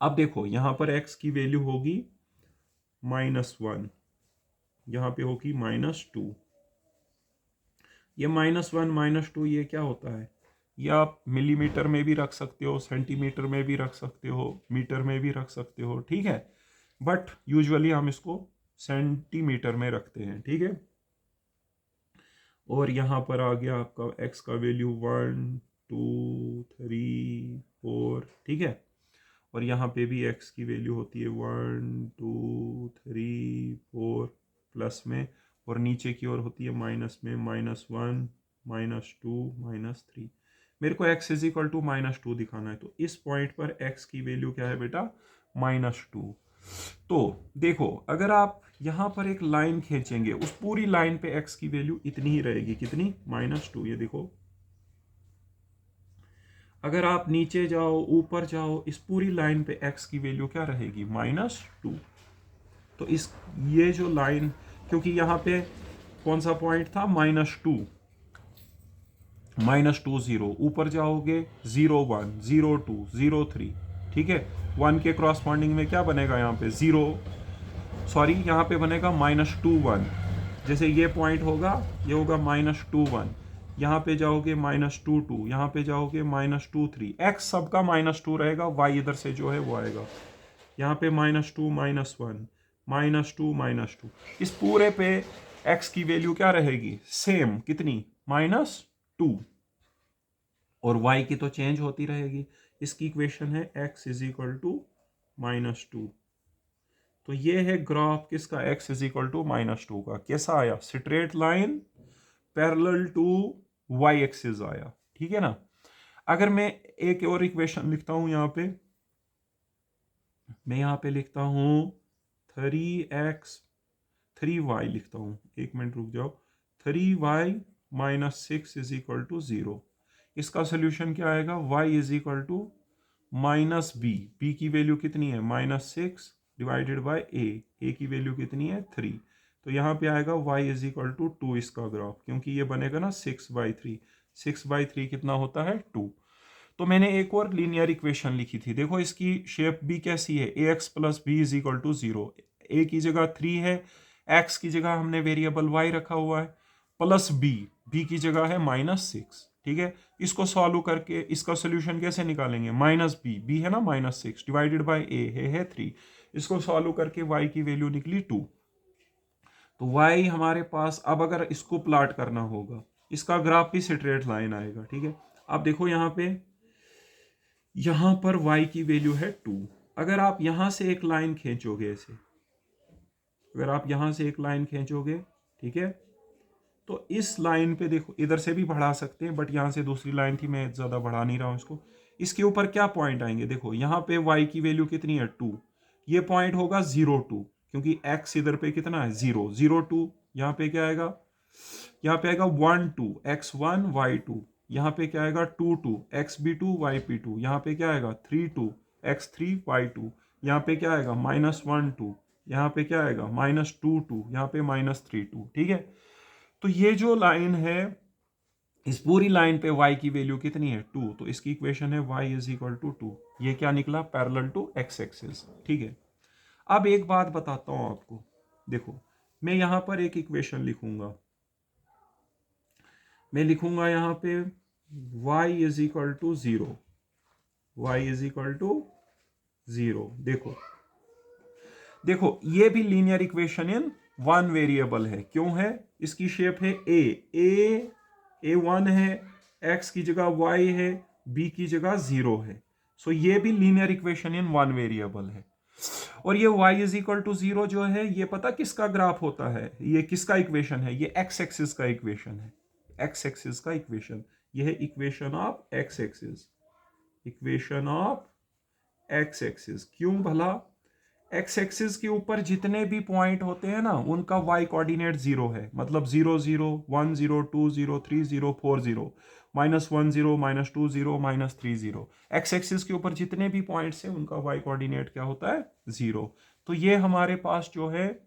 अब देखो यहां पर x की वैल्यू होगी -1, यहां पे होगी -2। ये -1 -2 ये क्या होता है? ये आप मिलीमीटर में भी रख सकते हो, सेंटीमीटर में भी रख सकते हो, मीटर में भी रख सकते हो, ठीक है। बट यूजुअली हम इसको सेंटीमीटर में रखते हैं, ठीक है। और यहाँ पर आ गया आपका x का वैल्यू 1 2 3 4, ठीक है। और यहाँ पे भी x की वैल्यू होती है 1 2 3 4 प्लस में, और नीचे की ओर होती है माइनस में, -1 -2 -3। मेरे को x = -2 दिखाना है, तो इस पॉइंट पर x की वैल्यू क्या है बेटा? -2। तो देखो अगर आप यहां पर एक लाइन खींचेंगे, उस पूरी लाइन पे x की वैल्यू इतनी ही रहेगी, कितनी? -2। ये देखो अगर आप नीचे जाओ ऊपर जाओ, इस पूरी लाइन पे x की वैल्यू क्या रहेगी? -2। तो इस ये जो लाइन, क्योंकि यहाँ पे कौन सा पॉइंट था? -2 -2 0, ऊपर जाओगे 0 1 0 2 0 3, ठीक है। 1 के क्रॉसपॉन्डिंग में क्या बनेगा? यहाँ पे 0, सॉरी यहाँ पे बनेगा -2 1। जैसे ये पॉइंट होगा, ये होगा -2 1, यहाँ पे जाओगे -2 2, यहाँ पे जाओगे -2 3। x सबका -2 रहेगा, y इधर से जो है वो आएगा। यहाँ पे -2 -1 -2 -2। इस पूरे पे x की वैल्यू क्या रहेगी? सेम, कितनी? -2। और y की तो चेंज होती रहेगी। इसकी इक्वेशन है x = -2। तो ये है ग्राफ किसका? x = -2 का। कैसा आया? Straight line parallel to y axis आया, ठीक है ना। अगर मैं एक और इक्वेशन लिखता हूं यहाँ पे, मैं यहाँ पे लिखता हूं 3x 3y लिखता हूं, एक मिनट रुक जाओ। 3y -6 = 0। इसका सोल्यूशन क्या आएगा? y = -b। b की वैल्यू कितनी है? -6 डिवाइडेड बाय a की वैल्यू कितनी है? 3। तो यहाँ पे आएगा y = 2 इसका ग्राफ, क्योंकि ये बनेगा ना 6/3। 6/3 कितना होता है? 2। तो मैंने एक और लीनियर इक्वेशन लिखी थी, देखो इसकी शेप भी कैसी है? ax + b = 0। a की जगह 3 है, x की जगह हमने वेरिएबल y रखा हुआ है, प्लस b की जगह है -6, ठीक है। इसको सॉल्व करके इसका सोल्यूशन कैसे निकालेंगे? -b है ना -6 डिवाइडेड बाय a है 3। इसको सॉल्व करके y की वैल्यू निकली 2। तो y हमारे पास, अब अगर इसको प्लॉट करना होगा, इसका ग्राफ भी स्ट्रेट लाइन आएगा, ठीक है। अब देखो यहाँ पर y की वैल्यू है 2। अगर आप यहां से एक लाइन खींचोगे ऐसे, अगर आप यहां से एक लाइन खींचोगे ठीक है। तो इस लाइन पे देखो, इधर से भी बढ़ा सकते हैं बट यहाँ से दूसरी लाइन थी, मैं ज़्यादा बढ़ा नहीं रहा हूँ इसको। इसके ऊपर क्या पॉइंट आएंगे, देखो यहाँ पे y की वैल्यू कितनी है 2, ये पॉइंट होगा 0 2, क्योंकि x इधर पे कितना है 0 0 2, यहाँ पे क्या आएगा, यहाँ पे आएगा 1 2 x1 y2, यहाँ पे क्या आएगा 2 2 xb2 yp2, यहाँ पे क्या आएगा 3 2 x3 y2, यहाँ पे क्या आएगा -1 2, यहाँ पे क्या आएगा -2 2, यहाँ पे -3 2। ठीक है। तो ये जो लाइन है, इस पूरी लाइन पे y की वैल्यू कितनी है 2, तो इसकी इक्वेशन है y इज इक्वल टू 2। ये क्या निकला, पैरेलल टू x एक्सिस। ठीक है। अब एक बात बताता हूं आपको, देखो मैं यहां पर एक इक्वेशन लिखूंगा, मैं लिखूंगा यहां पे y is equal to 0, y is equal to 0। देखो देखो ये भी linear equation in one variable है, क्यों है, इसकी शेप है ए 1 है, x की जगह y है, b की जगह 0 है। सो ये भी linear equation in one variable है। और ये y इज इक्वल टू 0 जो है, ये पता किसका ग्राफ होता है, ये किसका इक्वेशन है, ये x एक्सिस का इक्वेशन है, x एक्सिस का इक्वेशन। ये है equation of x axis, equation of x axis. क्यों भला, एक्स एक्सिस के ऊपर जितने भी पॉइंट होते हैं ना, उनका वाई कोऑर्डिनेट 0 है, मतलब 0 0 1 0 2 0 3 0 4 0 -1 0 -2 0 -3 0। एक्स एक्सिस के ऊपर जितने भी पॉइंट्स हैं उनका वाई कोऑर्डिनेट क्या होता है 0। तो ये हमारे पास जो है,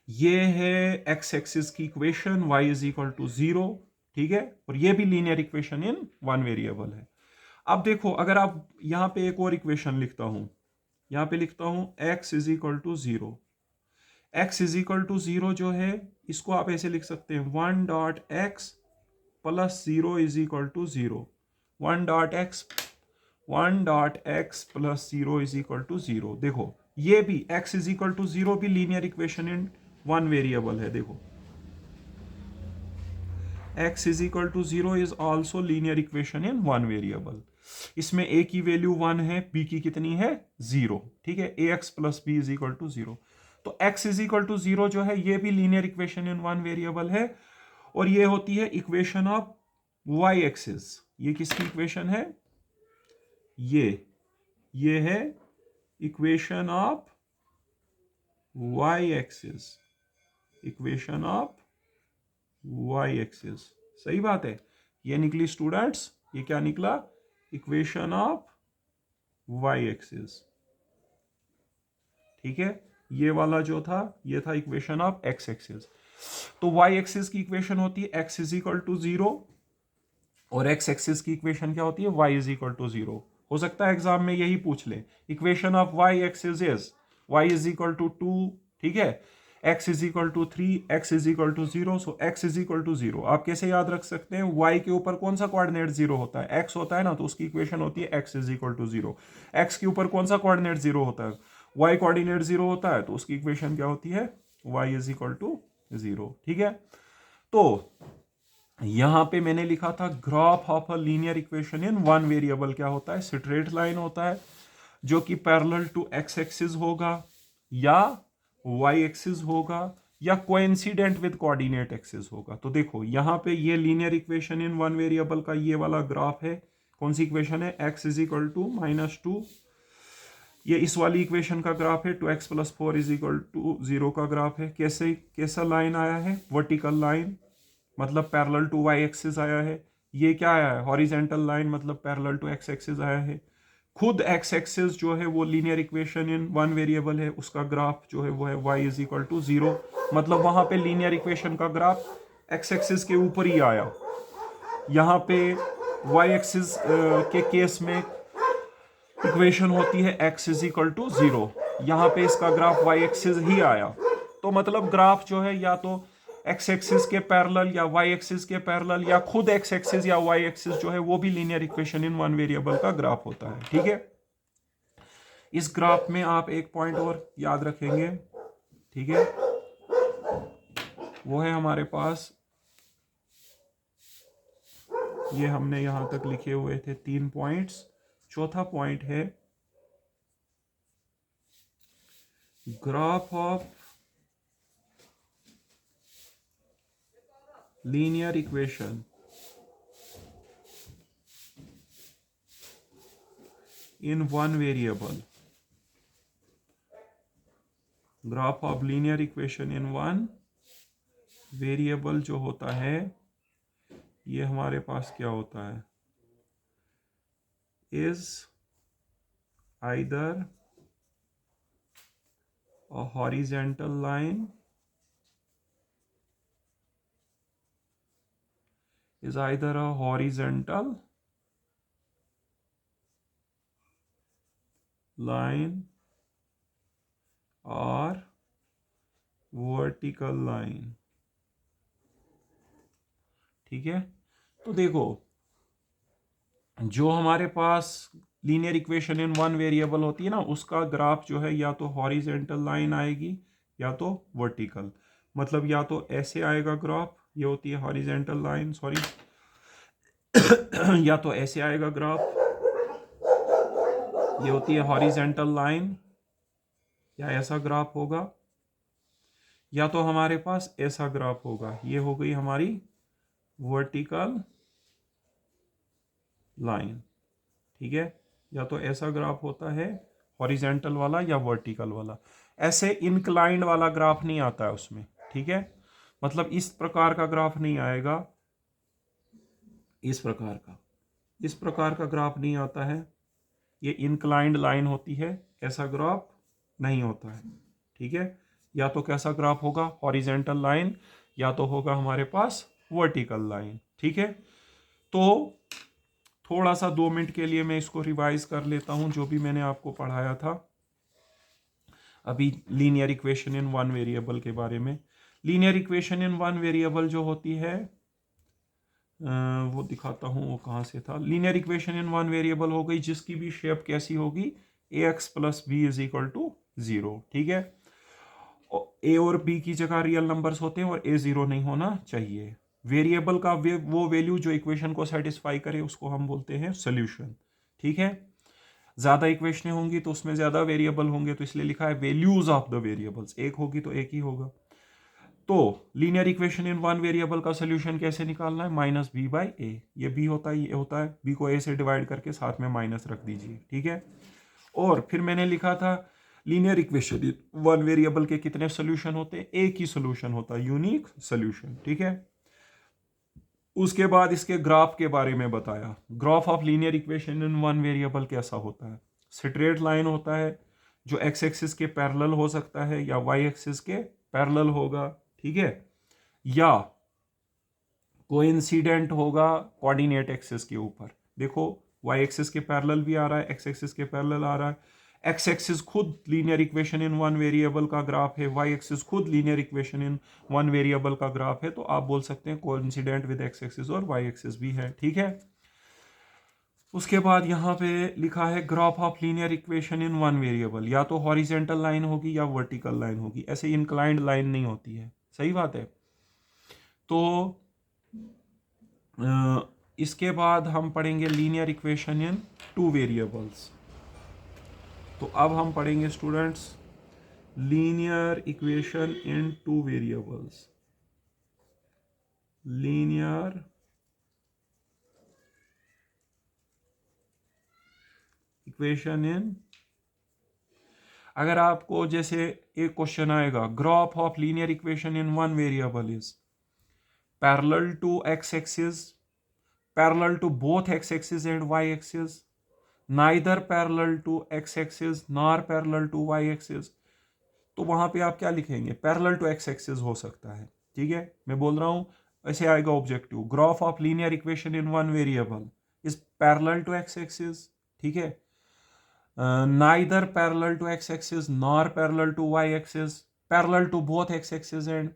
ये है एक्स एक्सिस की equation, y is equal to 0। ठीक है। और ये भी linear equation in one variable है। अब देखो, अगर आप यहां पे एक और इक्वेशन लिखता हूं, यहां पे लिखता हूं x is equal to 0। x is equal to 0 जो है, इसको आप ऐसे लिख सकते हैं 1.x plus 0 is equal to 0। 1.x plus 0 is equal to 0। देखो ये भी x इज इक्वल टू 0 भी linear equation in one variable है। देखो x is equal to 0 is also linear equation in one variable. इसमें a की value 1 है, b की कितनी है 0। ठीक है। ax plus b is equal to 0। तो x इज इक्वल टू 0 जो है, ये भी linear equation in one variable है। और ये होती है इक्वेशन ऑफ y एक्सिस। ये किसकी इक्वेशन है, ये है equation of y axis, equation of y axis. सही बात है। ये निकली स्टूडेंट्स, ये क्या निकला, इक्वेशन ऑफ y एक्सिस। ठीक है। ये वाला जो था, ये था इक्वेशन ऑफ x एक्सिस। तो y एक्सिस की इक्वेशन होती है x इज इक्वल टू 0, और x एक्सिस की इक्वेशन क्या होती है, y इज इक्वल टू 0। हो सकता है एग्जाम में यही पूछ ले, equation of y axis is y is equal to 2। ठीक है। x is equal to 3, x is equal to 0, so x is equal to 0। आप कैसे याद रख सकते हैं, y के ऊपर कौन सा कोऑर्डिनेट 0 होता है, x होता है ना, तो उसकी इक्वेशन होती है x is equal to 0। x के ऊपर कौन सा कोऑर्डिनेट 0 होता है, y कोऑर्डिनेट 0 होता है, तो उसकी इक्वेशन क्या होती है, y इज इक्वल टू 0। ठीक है। तो यहां पे मैंने लिखा था graph of a linear equation in one variable क्या होता है, स्ट्रेट लाइन होता है, जो कि पैरेलल टू एक्स एक्सिस होगा, या वाई एक्सिस होगा, या कोइंसिडेंट विद कोऑर्डिनेट एक्सिस होगा। तो देखो यहां पे ये linear equation in one variable का ये वाला ग्राफ है, कौन सी इक्वेशन है, x इज इक्वल टू -2। ये इस वाली इक्वेशन का ग्राफ है, 2x plus 4 is equal to 0 का ग्राफ है। कैसा लाइन आया है, वर्टिकल लाइन, मतलब पैरेलल टू y एक्सिस आया है। ये क्या आया है, हॉरिजेंटल लाइन, मतलब पैरेलल टू x एक्सिस आया है। खुद x एक्सिस जो है वो linear equation in one variable है, उसका ग्राफ जो है वो है y इज इक्वल टू 0, मतलब वहां पे लीनियर इक्वेशन का ग्राफ x एक्सिस के ऊपर ही आया। यहाँ पे y एक्सिस के केस में इक्वेशन होती है x इज इक्वल टू 0, यहाँ पे इसका ग्राफ y एक्सिस ही आया। तो मतलब ग्राफ जो है या तो x एक्सिस के पैरेलल या y एक्सिस के पैरेलल, या खुद x एक्सिस या y एक्सिस जो है वो भी linear equation in one variable का ग्राफ होता है। ठीक है। इस ग्राफ में आप एक पॉइंट और याद रखेंगे, ठीक है, वो है हमारे पास, ये हमने यहां तक लिखे हुए थे 3 पॉइंट्स। चौथा पॉइंट है graph of linear equation in one variable, graph of linear equation in one variable जो होता है, ये हमारे पास क्या होता है, is either a horizontal line, is either a horizontal line or vertical line। ठीक है, तो देखो जो हमारे पास linear equation in one variable होती है ना, उसका ग्राफ जो है या तो हॉरिजेंटल लाइन आएगी या तो वर्टिकल, मतलब या तो ऐसे आएगा ग्राफ, ये होती है हॉरिजेंटल लाइन, सॉरी या तो ऐसे आएगा ग्राफ, ये होती है हॉरिजेंटल लाइन, या ऐसा ग्राफ होगा, या तो हमारे पास ऐसा ग्राफ होगा, ये हो गई हमारी वर्टिकल लाइन। ठीक है, या तो ऐसा ग्राफ होता है हॉरिजेंटल वाला या वर्टिकल वाला, ऐसे इंक्लाइंड वाला ग्राफ नहीं आता है उसमें। ठीक है, मतलब इस प्रकार का ग्राफ नहीं आएगा, इस प्रकार का ग्राफ नहीं आता है, ये इंक्लाइंड लाइन होती है, ऐसा ग्राफ नहीं होता है। ठीक है, या तो कैसा ग्राफ होगा, हॉरिजेंटल लाइन, या तो होगा हमारे पास वर्टिकल लाइन। ठीक है, तो थोड़ा सा 2 मिनट के लिए मैं इसको रिवाइज कर लेता हूं जो भी मैंने आपको पढ़ाया था अभी linear equation in one variable के बारे में। Linear equation in one variable जो होती है, वो दिखाता हूं वो कहां से था। Linear equation in one variable हो गई जिसकी भी शेप कैसी होगी, ax plus b is equal to 0। ठीक है, ए और बी की जगह रियल नंबर्स होते हैं और ए 0 नहीं होना चाहिए। वेरिएबल का वो वैल्यू जो इक्वेशन को सेटिस्फाई करे उसको हम बोलते हैं सोल्यूशन। ठीक है, ज्यादा इक्वेशनें होंगी तो उसमें ज्यादा वेरिएबल होंगे, तो इसलिए लिखा है वैल्यूज ऑफ द वेरिएबल्स, एक होगी तो एक ही होगा। तो linear equation in one variable का सोल्यूशन कैसे निकालना है, माइनस बी बाई ए, ये बी होता है, ये होता है, बी को ए से डिवाइड करके साथ में माइनस रख दीजिए। ठीक है, और फिर मैंने लिखा था लीनियर इक्वेशन वन वेरिएबल के कितने सोल्यूशन होते हैं, एक ही सोल्यूशन होता है, यूनिक सोल्यूशन। ठीक है, उसके बाद इसके ग्राफ के बारे में बताया, graph of linear equation in one variable कैसा होता है, स्ट्रेट लाइन होता है जो एक्स एक्सिस के पैरेलल हो सकता है या वाई एक्सिस के पैरेलल होगा। ठीक है, या कोइंसिडेंट होगा कोऑर्डिनेट एक्सिस के ऊपर। देखो वाई एक्सिस के पैरेलल भी आ रहा है, एक्स एक्सिस के पैरेलल आ रहा है, एक्स एक्सिस खुद linear equation in one variable का ग्राफ है, वाई एक्सिस खुद linear equation in one variable का ग्राफ है, तो आप बोल सकते हैं कोइंसिडेंट विद एक्स एक्सिस और वाई एक्सिस भी है। ठीक है, उसके बाद यहाँ पे लिखा है graph of linear equation in one variable, या तो हॉरिजेंटल लाइन होगी या वर्टिकल लाइन होगी, ऐसे इंक्लाइंड लाइन नहीं होती है। सही बात है। तो इसके बाद हम पढ़ेंगे linear equation in two variables. तो अब हम पढ़ेंगे students linear equation in two variables. Linear equation in, अगर आपको जैसे एक क्वेश्चन आएगा, graph of linear equation in one variable is parallel to x axis, parallel to both x axis and y axis, neither parallel to x axis nor parallel to y axis, तो वहां पे आप क्या लिखेंगे, parallel to x axis हो सकता है। ठीक है, मैं बोल रहा हूं ऐसे आएगा objective, graph of linear equation in one variable is parallel to x axis. ठीक है, neither parallel to x axis nor parallel to y axis, parallel to both x axis and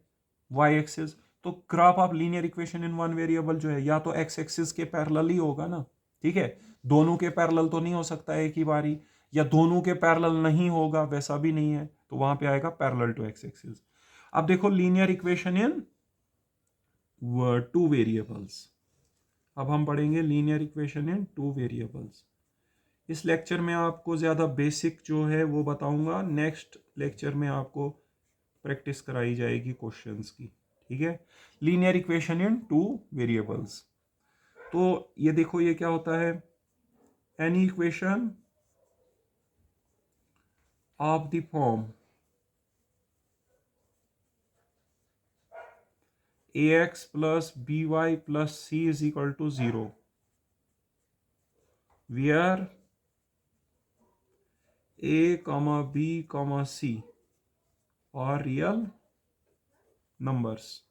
y axis। तो graph of linear equation in one variable जो है या तो x axis के parallel ही होगा ना। ठीक है, दोनों के पैरेलल तो नहीं हो सकता एक ही बारी, या दोनों के पैरेलल नहीं होगा, वैसा भी नहीं है, तो वहां पे आएगा पैरेलल टू x एक्सिस। अब देखो linear equation in two variables, अब हम पढ़ेंगे linear equation in two variables. इस लेक्चर में आपको ज़्यादा बेसिक जो है वो बताऊंगा, नेक्स्ट लेक्चर में आपको प्रैक्टिस कराई जाएगी क्वेश्चंस की। ठीक है, linear equation in two variables. तो ये देखो ये क्या होता है, any equation of the form ax plus by plus c is equal to 0 where a comma b comma c are real numbers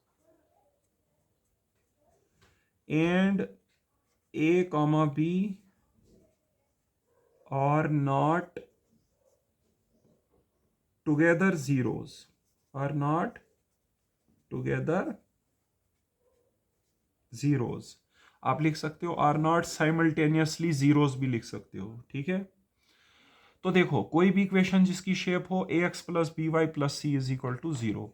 and a comma b are not together zeros, are not together zeros। आप लिख सकते हो are not simultaneously zeros भी लिख सकते हो, ठीक है। तो देखो कोई भी इक्वेशन जिसकी शेप हो A x plus B Y plus C is equal to zero,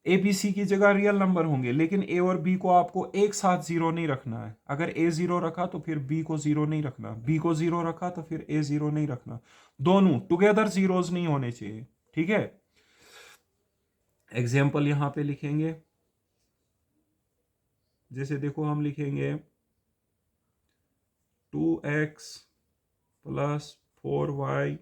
A B C की जगह रियल नंबर होंगे, लेकिन ए और बी को आपको एक साथ जीरो नहीं रखना है। अगर ए जीरो रखा तो फिर बी को जीरो नहीं रखना, बी को जीरो रखा तो फिर ए जीरो नहीं रखना, दोनों टुगेदर जीरोज नहीं होने चाहिए, ठीक है। एग्जाम्पल यहां पे लिखेंगे, जैसे देखो हम लिखेंगे 2x plus 4y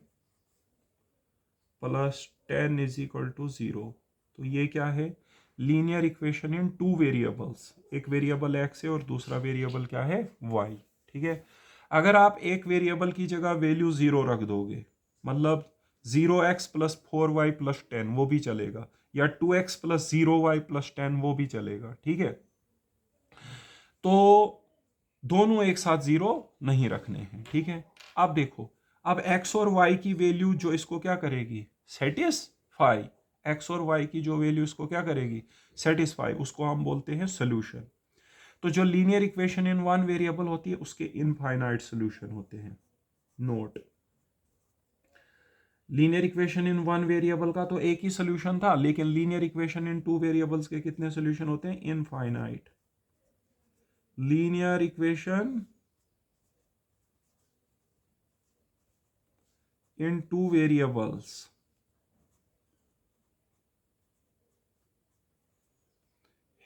plus 10 is equal to 0। तो ये क्या है, linear equation in two variables, एक वेरिएबल x है और दूसरा वेरिएबल क्या है y, ठीक है। अगर आप एक वेरिएबल की जगह वैल्यू 0 रख दोगे, मतलब 0x प्लस 4y प्लस 10 वो भी चलेगा, या 2x प्लस 0y प्लस 10 वो भी चलेगा, ठीक है। तो दोनों एक साथ 0 नहीं रखने हैं, ठीक है। अब देखो, अब x और y की वैल्यू जो इसको क्या करेगी, सेटिस्फाई, x और y की जो वैल्यू इसको क्या करेगी, सेटिस्फाई, उसको हम बोलते हैं सोल्यूशन। तो जो linear equation in one variable होती है उसके इनफाइनाइट सोल्यूशन होते हैं। Note, linear equation in one variable का तो एक ही सोल्यूशन था, लेकिन linear equation in two variables के कितने सोल्यूशन होते हैं, infinite. Linear equation in two variables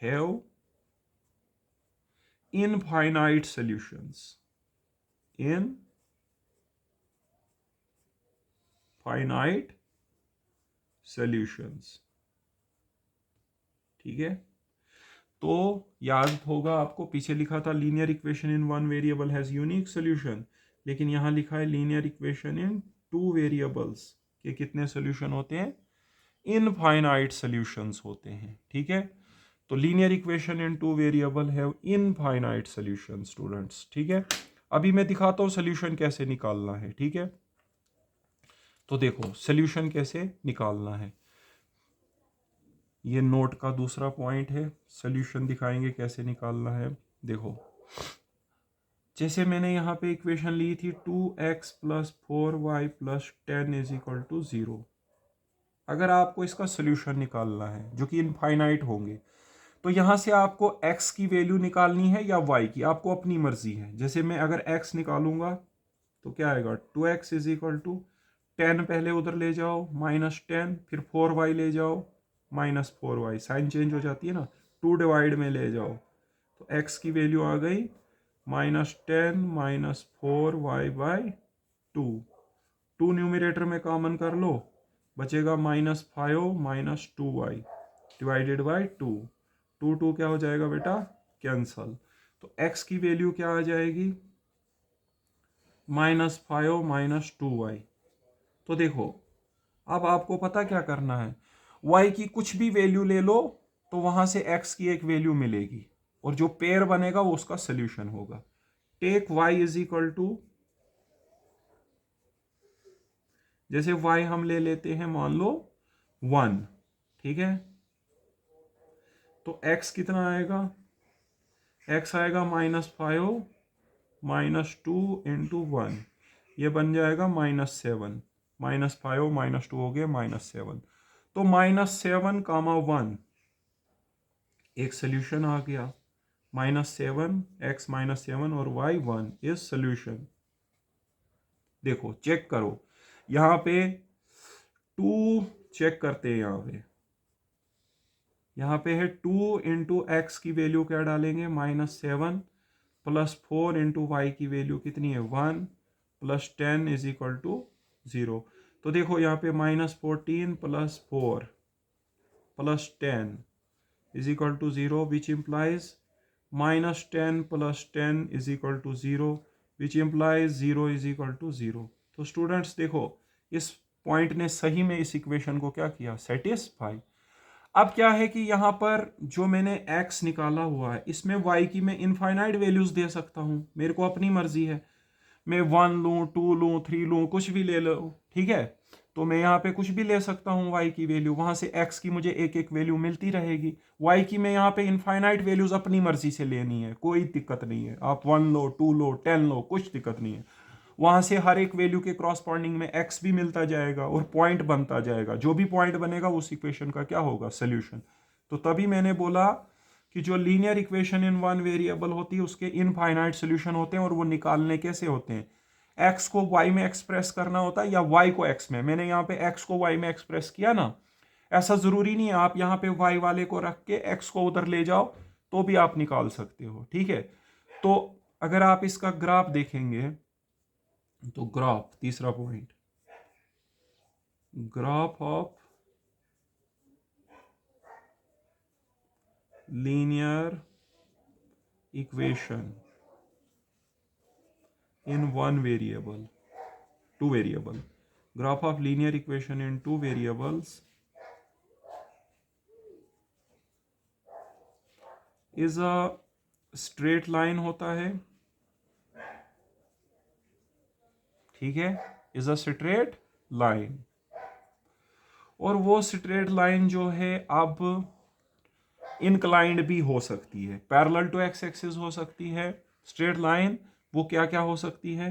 have infinite solutions, infinite solutions, ठीक है। तो याद होगा आपको, पीछे लिखा था linear equation in one variable has unique solution, लेकिन यहां लिखा है linear equation in two variables के कितने सोल्यूशन होते हैं, इनफाइनाइट सॉल्यूशंस होते हैं, ठीक है। तो linear equation in two variable have infinite solution students, ठीक है। अभी मैं दिखाता हूं सॉल्यूशन कैसे निकालना है, ठीक है। तो देखो सॉल्यूशन कैसे निकालना है, ये नोट का दूसरा पॉइंट है, सॉल्यूशन दिखाएंगे कैसे निकालना है। देखो जैसे मैंने यहाँ पे इक्वेशन ली थी 2x plus 4y plus 10 is equal to 0। अगर आपको इसका सोल्यूशन निकालना है जो कि इनफाइनाइट होंगे, तो यहां से आपको x की वैल्यू निकालनी है या y की, आपको अपनी मर्जी है। जैसे मैं अगर x निकालूंगा तो क्या आएगा, 2x इज इक्वल टू 10 पहले उधर ले जाओ माइनस 10, फिर 4y ले जाओ माइनस 4y, साइन चेंज हो जाती है ना, 2 डिवाइड में ले जाओ, तो x की वैल्यू आ गई minus 10 minus 4y by 2 numerator में कॉमन कर लो, बचेगा minus 5 minus 2y divided by 2 क्या हो जाएगा बेटा, कैंसल। तो x की वैल्यू क्या आ जाएगी, माइनस 5 माइनस 2y। तो देखो अब आपको पता क्या करना है, y की कुछ भी वैल्यू ले लो तो वहां से x की एक वैल्यू मिलेगी, और जो पेयर बनेगा वो उसका सोल्यूशन होगा। Take y is equal to, जैसे y हम ले लेते हैं मान लो 1, ठीक है। तो x कितना आएगा, x आएगा माइनस 5 माइनस 2 इंटू 1, ये बन जाएगा माइनस 7, माइनस 5 माइनस 2 हो गया माइनस 7। तो माइनस 7 कामा 1 एक सोल्यूशन आ गया, माइनस 7 x माइनस 7 और y 1 इज सोल्यूशन। देखो चेक करो यहां पे 2 चेक करते हैं, यहां पे यहाँ पे है 2 इंटू एक्स की वैल्यू क्या डालेंगे -7 प्लस 4 इंटू वाई की वैल्यू कितनी है 1 प्लस 10 इज इक्वल टू 0। तो देखो यहाँ पे -14 plus 4 plus 10 is equal to 0 which implies -10 plus 10 is equal to 0 which implies 0 is equal to 0। तो स्टूडेंट्स देखो इस पॉइंट ने सही में इस इक्वेशन को क्या किया, सेटिस्फाई। अब क्या है कि यहाँ पर जो मैंने x निकाला हुआ है इसमें y की मैं इनफाइनाइट वैल्यूज दे सकता हूँ, मेरे को अपनी मर्जी है, मैं 1 लूँ 2 लूँ 3 लूँ कुछ भी ले लो, ठीक है। तो मैं यहाँ पे कुछ भी ले सकता हूँ y की वैल्यू, वहां से x की मुझे एक एक वैल्यू मिलती रहेगी। y की मैं यहाँ पे इनफाइनाइट वैल्यूज अपनी मर्जी से लेनी है, कोई दिक्कत नहीं है, आप 1 लो 2 लो 10 लो, कुछ दिक्कत नहीं है। वहां से हर एक वैल्यू के क्रॉसपॉन्डिंग में x भी मिलता जाएगा और पॉइंट बनता जाएगा, जो भी पॉइंट बनेगा उस इक्वेशन का क्या होगा, सोल्यूशन। तो तभी मैंने बोला कि जो linear equation in one variable होती है उसके इनफाइनाइट सोल्यूशन होते हैं, और वो निकालने कैसे होते हैं, x को y में एक्सप्रेस करना होता है या y को x में। मैंने यहाँ पे x को y में एक्सप्रेस किया ना, ऐसा जरूरी नहीं है आप यहाँ पे y वाले को रख के x को उधर ले जाओ तो भी आप निकाल सकते हो, ठीक है। तो अगर आप इसका ग्राफ देखेंगे तो ग्राफ, तीसरा point, graph of linear equation in one variable, two variable, graph of linear equation in two variables is a straight line होता है, ठीक है, is a straight line। और वो स्ट्रेट लाइन जो है अब इंक्लाइंड भी हो सकती है, पैरेलल टू एक्स एक्सिस हो सकती है। स्ट्रेट लाइन वो क्या क्या हो सकती है,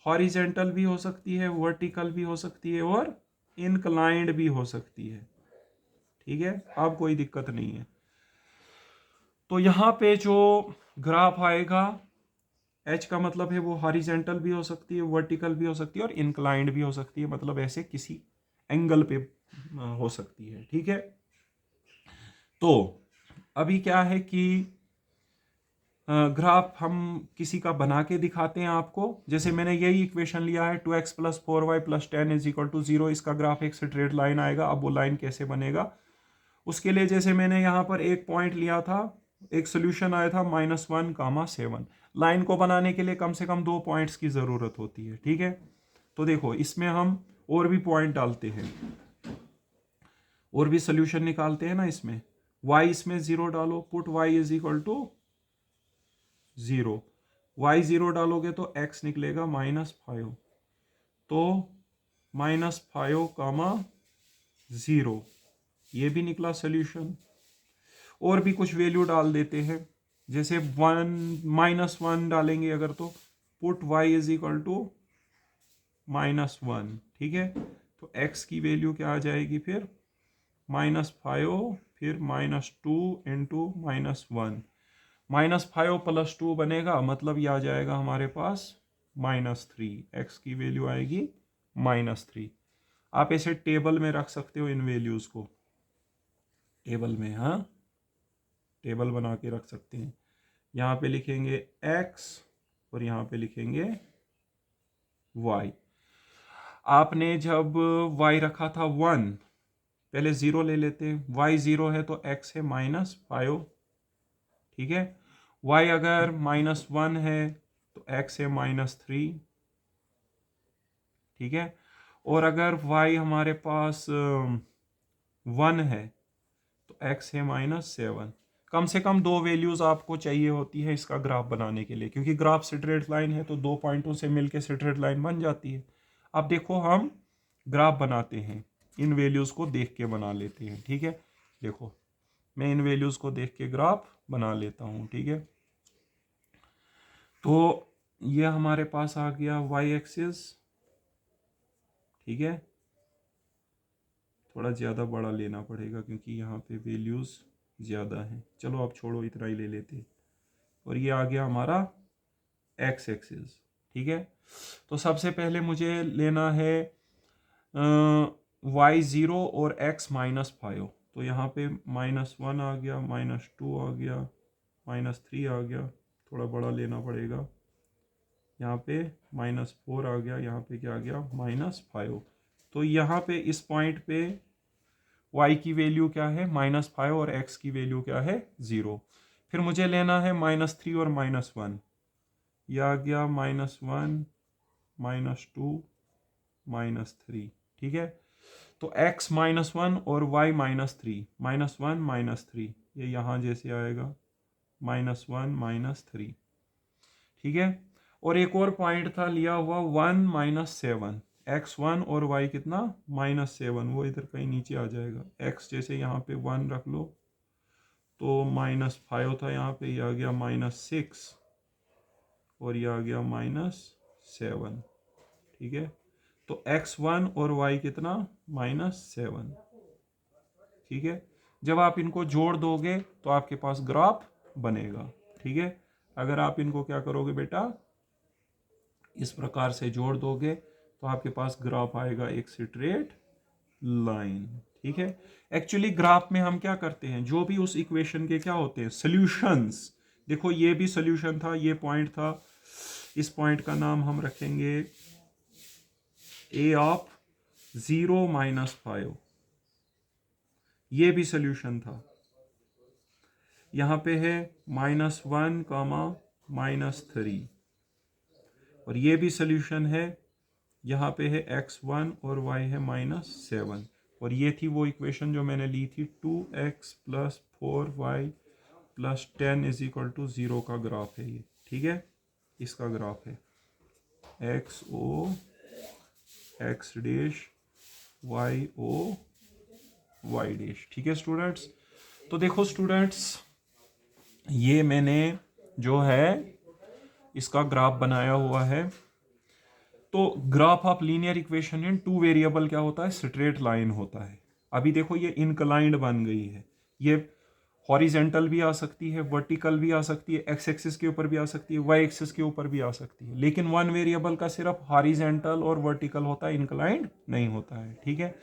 हॉरिजेंटल भी हो सकती है, वर्टिकल भी हो सकती है, और इनक्लाइंड भी हो सकती है, ठीक है। अब कोई दिक्कत नहीं है। तो यहाँ पे जो ग्राफ आएगा, एच का मतलब है वो हॉरिजेंटल भी हो सकती है, वर्टिकल भी हो सकती है, और इनक्लाइंड भी हो सकती है, मतलब ऐसे किसी एंगल पे हो सकती है, ठीक है। तो अभी क्या है कि ग्राफ हम किसी का बना के दिखाते हैं आपको। जैसे मैंने यही इक्वेशन लिया है 2x plus 4y plus 10 is equal to 0, इसका ग्राफ एक स्ट्रेट लाइन आएगा। अब वो लाइन कैसे बनेगा, उसके लिए जैसे मैंने यहाँ पर एक पॉइंट लिया था, एक सोल्यूशन आया था -1, 7। लाइन को बनाने के लिए कम से कम 2 पॉइंट्स की ज़रूरत होती है, ठीक है। तो देखो इसमें हम और भी पॉइंट डालते हैं और भी सोल्यूशन निकालते हैं ना। इसमें y इसमें 0 डालो, put y is equal to 0, y 0 डालोगे तो x निकलेगा -5, तो -5, 0 ये भी निकला सोल्यूशन। और भी कुछ वैल्यू डाल देते हैं, जैसे 1 डालेंगे अगर, तो put y is equal to -1, ठीक है। तो x की वैल्यू क्या आ जाएगी फिर -5, फिर -2 इंटू -1, -5 प्लस 2 बनेगा, मतलब ये आ जाएगा हमारे पास -3, x की वैल्यू आएगी -3। आप इसे टेबल में रख सकते हो, इन वैल्यूज को टेबल में, हाँ टेबल बना के रख सकते हैं। यहाँ पे लिखेंगे x और यहाँ पे लिखेंगे y। आपने जब y रखा था 1, पहले 0 ले लेते हैं, y 0 है तो x है -5, ठीक है। y अगर -1 है तो x है -3, ठीक है। और अगर y हमारे पास 1 है तो x है -7। कम से कम 2 वैल्यूज आपको चाहिए होती है इसका ग्राफ बनाने के लिए, क्योंकि ग्राफ स्ट्रेट लाइन है तो 2 पॉइंटों से मिलके स्ट्रेट लाइन बन जाती है। अब देखो हम ग्राफ बनाते हैं, इन वैल्यूज को देख के बना लेते हैं, ठीक है। देखो मैं इन वैल्यूज को देख के ग्राफ बना लेता हूँ, ठीक है। तो ये हमारे पास आ गया y एक्सिस, ठीक है। थोड़ा ज़्यादा बड़ा लेना पड़ेगा क्योंकि यहाँ पे वैल्यूज़ ज़्यादा हैं, चलो अब छोड़ो इतना ही ले लेते हैं। और ये आ गया हमारा x एक्सिस, ठीक है। तो सबसे पहले मुझे लेना है y 0 और x -5, तो यहाँ पे -1 आ गया, -2 आ गया, -3 आ गया, थोड़ा बड़ा लेना पड़ेगा। यहाँ पे -4 आ गया, यहाँ पे क्या आ गया, -5। तो यहाँ पे इस पॉइंट पे y की वैल्यू क्या है, -5, और x की वैल्यू क्या है, 0। फिर मुझे लेना है -3 और -1। यह आ गया -1, -2, -3। ठीक है, तो x -1 और y -3, -1 -3, ये यहाँ जैसे आएगा, -1 -3। ठीक है, और एक और पॉइंट था लिया हुआ 1 -7, x1 और y कितना, -7, वो इधर कहीं नीचे आ जाएगा। x जैसे यहाँ पे 1 रख लो, तो -5 था यहाँ पे, ये आ गया -6, और ये आ गया -7। ठीक है, तो x1 और y कितना, -7। ठीक है, जब आप इनको जोड़ दोगे तो आपके पास ग्राफ बनेगा। ठीक है, अगर आप इनको क्या करोगे बेटा, इस प्रकार से जोड़ दोगे तो आपके पास ग्राफ आएगा, एक स्ट्रेट लाइन। ठीक है, एक्चुअली ग्राफ में हम क्या करते हैं, जो भी उस इक्वेशन के क्या होते हैं, सॉल्यूशंस। देखो ये भी सॉल्यूशन था, ये पॉइंट था, इस पॉइंट का नाम हम रखेंगे a ऑफ 0 -5, ये भी सॉल्यूशन था। यहाँ पे है -1, -3, और ये भी सॉल्यूशन है। यहाँ पे है x1 और y है -7, और ये थी वो इक्वेशन जो मैंने ली थी, 2x + 4y + 10 = 0 का ग्राफ है ये। ठीक है, इसका ग्राफ है xo x dash yo y dash. ठीक है स्टूडेंट्स, तो देखो स्टूडेंट्स, ये मैंने जो है इसका ग्राफ बनाया हुआ है। तो graph of linear equation in 2 variable क्या होता है, स्ट्रेट लाइन होता है। अभी देखो ये इनक्लाइंड बन गई है, ये हॉरिजेंटल भी आ सकती है, वर्टिकल भी आ सकती है, एक्स एक्सिस के ऊपर भी आ सकती है, वाई एक्सिस के ऊपर भी आ सकती है, लेकिन वन वेरिएबल का सिर्फ हॉरिजेंटल और वर्टिकल होता है, इनक्लाइंड नहीं होता है। ठीक है,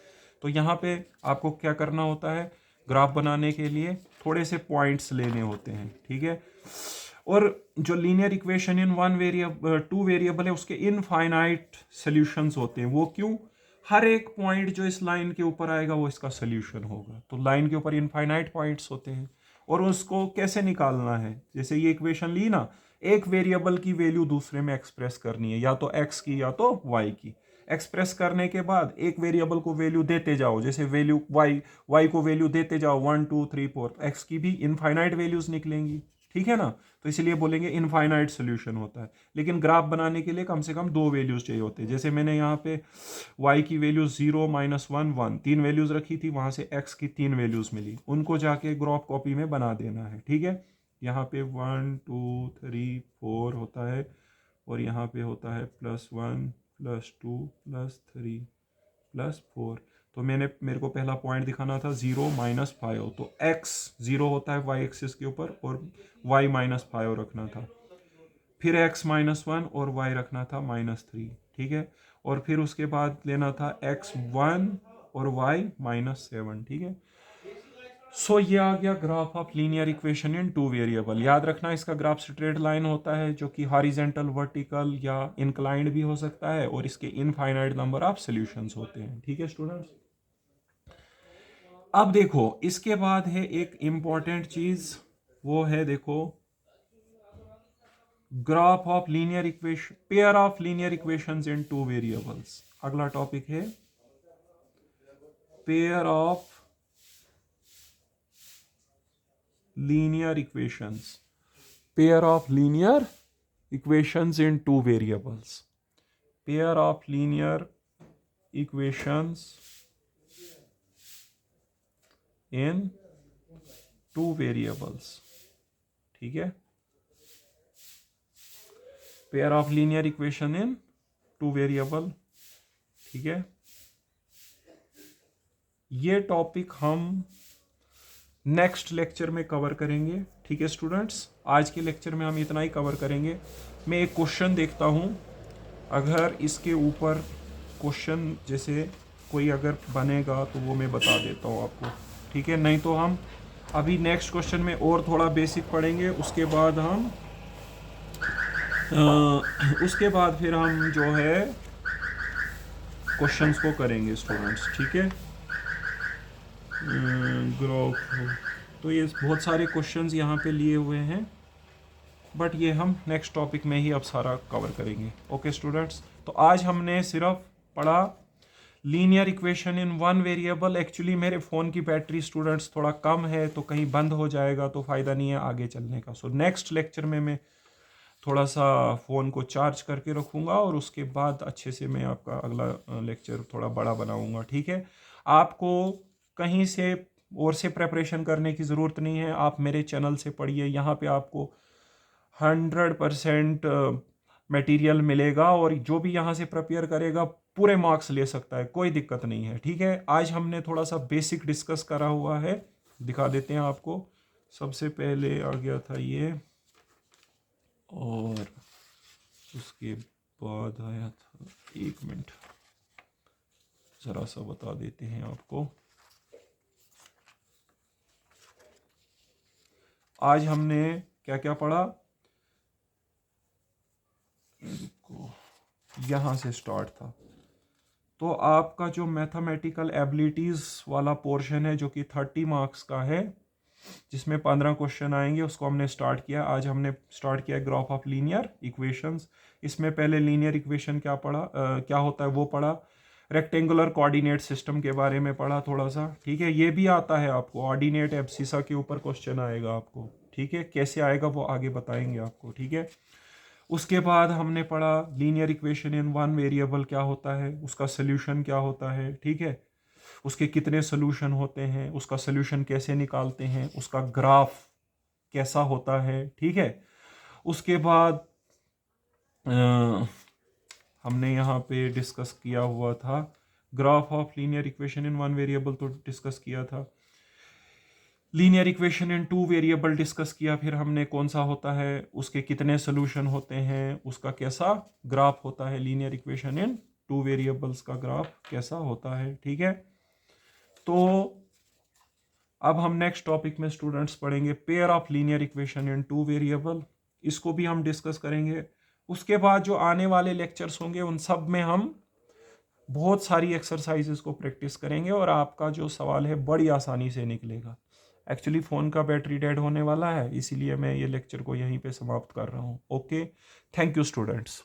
तो यहाँ पे आपको क्या करना होता है, ग्राफ बनाने के लिए थोड़े से पॉइंट्स लेने होते हैं। ठीक है, और जो लीनियर इक्वेशन इन 2 वेरिएबल है उसके इनफाइनाइट सॉल्यूशंस होते हैं। वो क्यों, हर एक पॉइंट जो इस लाइन के ऊपर आएगा वो इसका सॉल्यूशन होगा। तो लाइन के ऊपर इनफाइनाइट पॉइंट्स होते हैं, और उसको कैसे निकालना है, जैसे ये इक्वेशन ली ना, एक वेरिएबल की वैल्यू दूसरे में एक्सप्रेस करनी है, या तो x की या तो y की। एक्सप्रेस करने के बाद एक वेरिएबल को वैल्यू देते जाओ, जैसे वैल्यू y को वैल्यू देते जाओ 1 2 3 4, x की भी इनफाइनाइट वैल्यूज निकलेंगी। ठीक है ना, तो इसलिए बोलेंगे इनफाइनाइट सोल्यूशन होता है। लेकिन ग्राफ बनाने के लिए कम से कम 2 वैल्यूज चाहिए होते हैं। जैसे मैंने यहाँ पे y की वैल्यू 0 -1 1 3 वैल्यूज रखी थी, वहां से x की 3 वैल्यूज मिली, उनको जाके ग्राफ कॉपी में बना देना है। ठीक है, यहाँ पे 1 2 3 4 होता है, और यहाँ पे होता है +1 +2 +3 +4। तो मेरे को पहला पॉइंट दिखाना था 0 -5, तो x 0 होता है y एक्सिस के ऊपर, और y -5 रखना था। फिर x -1 और y रखना था -3। ठीक है, और फिर उसके बाद लेना था x1 और y -7। ठीक है, सो ये आ गया graph of linear equation in 2 variable. याद रखना इसका ग्राफ स्ट्रेट लाइन होता है, जो कि हॉरिजेंटल, वर्टिकल या इंक्लाइंड भी हो सकता है, और इसके इनफाइनाइट नंबर ऑफ सॉल्यूशंस होते हैं। ठीक है स्टूडेंट्स, अब देखो इसके बाद है एक इंपॉर्टेंट चीज, वो है देखो graph of linear equation, pair of linear equations in 2 variables. अगला टॉपिक है pair of linear equations, pair of linear equations in 2 variables, pair of linear equations in 2 variables. ठीक है, pair of linear equation in 2 variable. ठीक है, ये topic हम next lecture में cover करेंगे। ठीक है स्टूडेंट्स, आज के लेक्चर में हम इतना ही कवर करेंगे। मैं एक क्वेश्चन देखता हूं, अगर इसके ऊपर क्वेश्चन जैसे कोई अगर बनेगा तो वो मैं बता देता हूं आपको। ठीक है, नहीं तो हम अभी नेक्स्ट क्वेश्चन में और थोड़ा बेसिक पढ़ेंगे, उसके बाद हम उसके बाद फिर हम जो है क्वेश्चंस को करेंगे स्टूडेंट्स, ठीक है। ग्राफ, तो ये बहुत सारे क्वेश्चंस यहाँ पे लिए हुए हैं, बट ये हम नेक्स्ट टॉपिक में ही अब सारा कवर करेंगे। ओके स्टूडेंट्स, तो आज हमने सिर्फ पढ़ा linear equation in one variable. Actually मेरे फ़ोन की बैटरी स्टूडेंट्स थोड़ा कम है, तो कहीं बंद हो जाएगा तो फ़ायदा नहीं है आगे चलने का। सो नेक्स्ट लेक्चर में मैं थोड़ा सा फ़ोन को चार्ज करके रखूँगा और उसके बाद अच्छे से मैं आपका अगला लेक्चर थोड़ा बड़ा बनाऊँगा, ठीक है। आपको कहीं से और से प्रेपरेशन करने की ज़रूरत नहीं है, आप मेरे चैनल से पढ़िए। यहाँ पे आपको 100% मटेरियल मिलेगा और जो भी यहाँ से प्रिपेयर करेगा पूरे मार्क्स ले सकता है, कोई दिक्कत नहीं है, ठीक है। आज हमने थोड़ा सा बेसिक डिस्कस करा हुआ है, दिखा देते हैं आपको। सबसे पहले आ गया था ये, और उसके बाद आया था, 1 मिनट ज़रा सा बता देते हैं आपको। आज हमने क्या क्या पढ़ा, यहाँ से स्टार्ट था। तो आपका जो मैथमेटिकल एबिलिटीज़ वाला पोर्शन है जो कि 30 मार्क्स का है, जिसमें 15 क्वेश्चन आएंगे, उसको हमने स्टार्ट किया। आज हमने स्टार्ट किया ग्राफ ऑफ लीनियर इक्वेशंस। इसमें पहले लीनियर इक्वेशन क्या पढ़ा, क्या होता है वो पढ़ा, रेक्टेंगुलर कोऑर्डिनेट सिस्टम के बारे में पढ़ा थोड़ा सा, ठीक है। ये भी आता है आपको, ऑर्डिनेट एब्सिसा के ऊपर क्वेश्चन आएगा आपको, ठीक है। कैसे आएगा वो आगे बताएंगे आपको, ठीक है। उसके बाद हमने पढ़ा linear equation in one variable क्या होता है, उसका सोल्यूशन क्या होता है, ठीक है। उसके कितने सोल्यूशन होते हैं, उसका सोल्यूशन कैसे निकालते हैं, उसका ग्राफ कैसा होता है, ठीक है। उसके बाद हमने यहाँ पे डिस्कस किया हुआ था graph of linear equation in one variable, तो डिस्कस किया था। Linear equation in two variable discuss किया, फिर हमने कौन सा होता है, उसके कितने सोल्यूशन होते हैं, उसका कैसा ग्राफ होता है, linear equation in two variables का ग्राफ कैसा होता है, ठीक है। तो अब हम नेक्स्ट टॉपिक में स्टूडेंट्स पढ़ेंगे pair of linear equation in two variable, इसको भी हम डिस्कस करेंगे। उसके बाद जो आने वाले लेक्चर्स होंगे उन सब में हम बहुत सारी एक्सरसाइजेस को प्रैक्टिस करेंगे और आपका जो सवाल है बड़ी आसानी से निकलेगा। एक्चुअली फ़ोन का बैटरी डेड होने वाला है, इसीलिए मैं ये लेक्चर को यहीं पे समाप्त कर रहा हूँ। Okay, thank you students.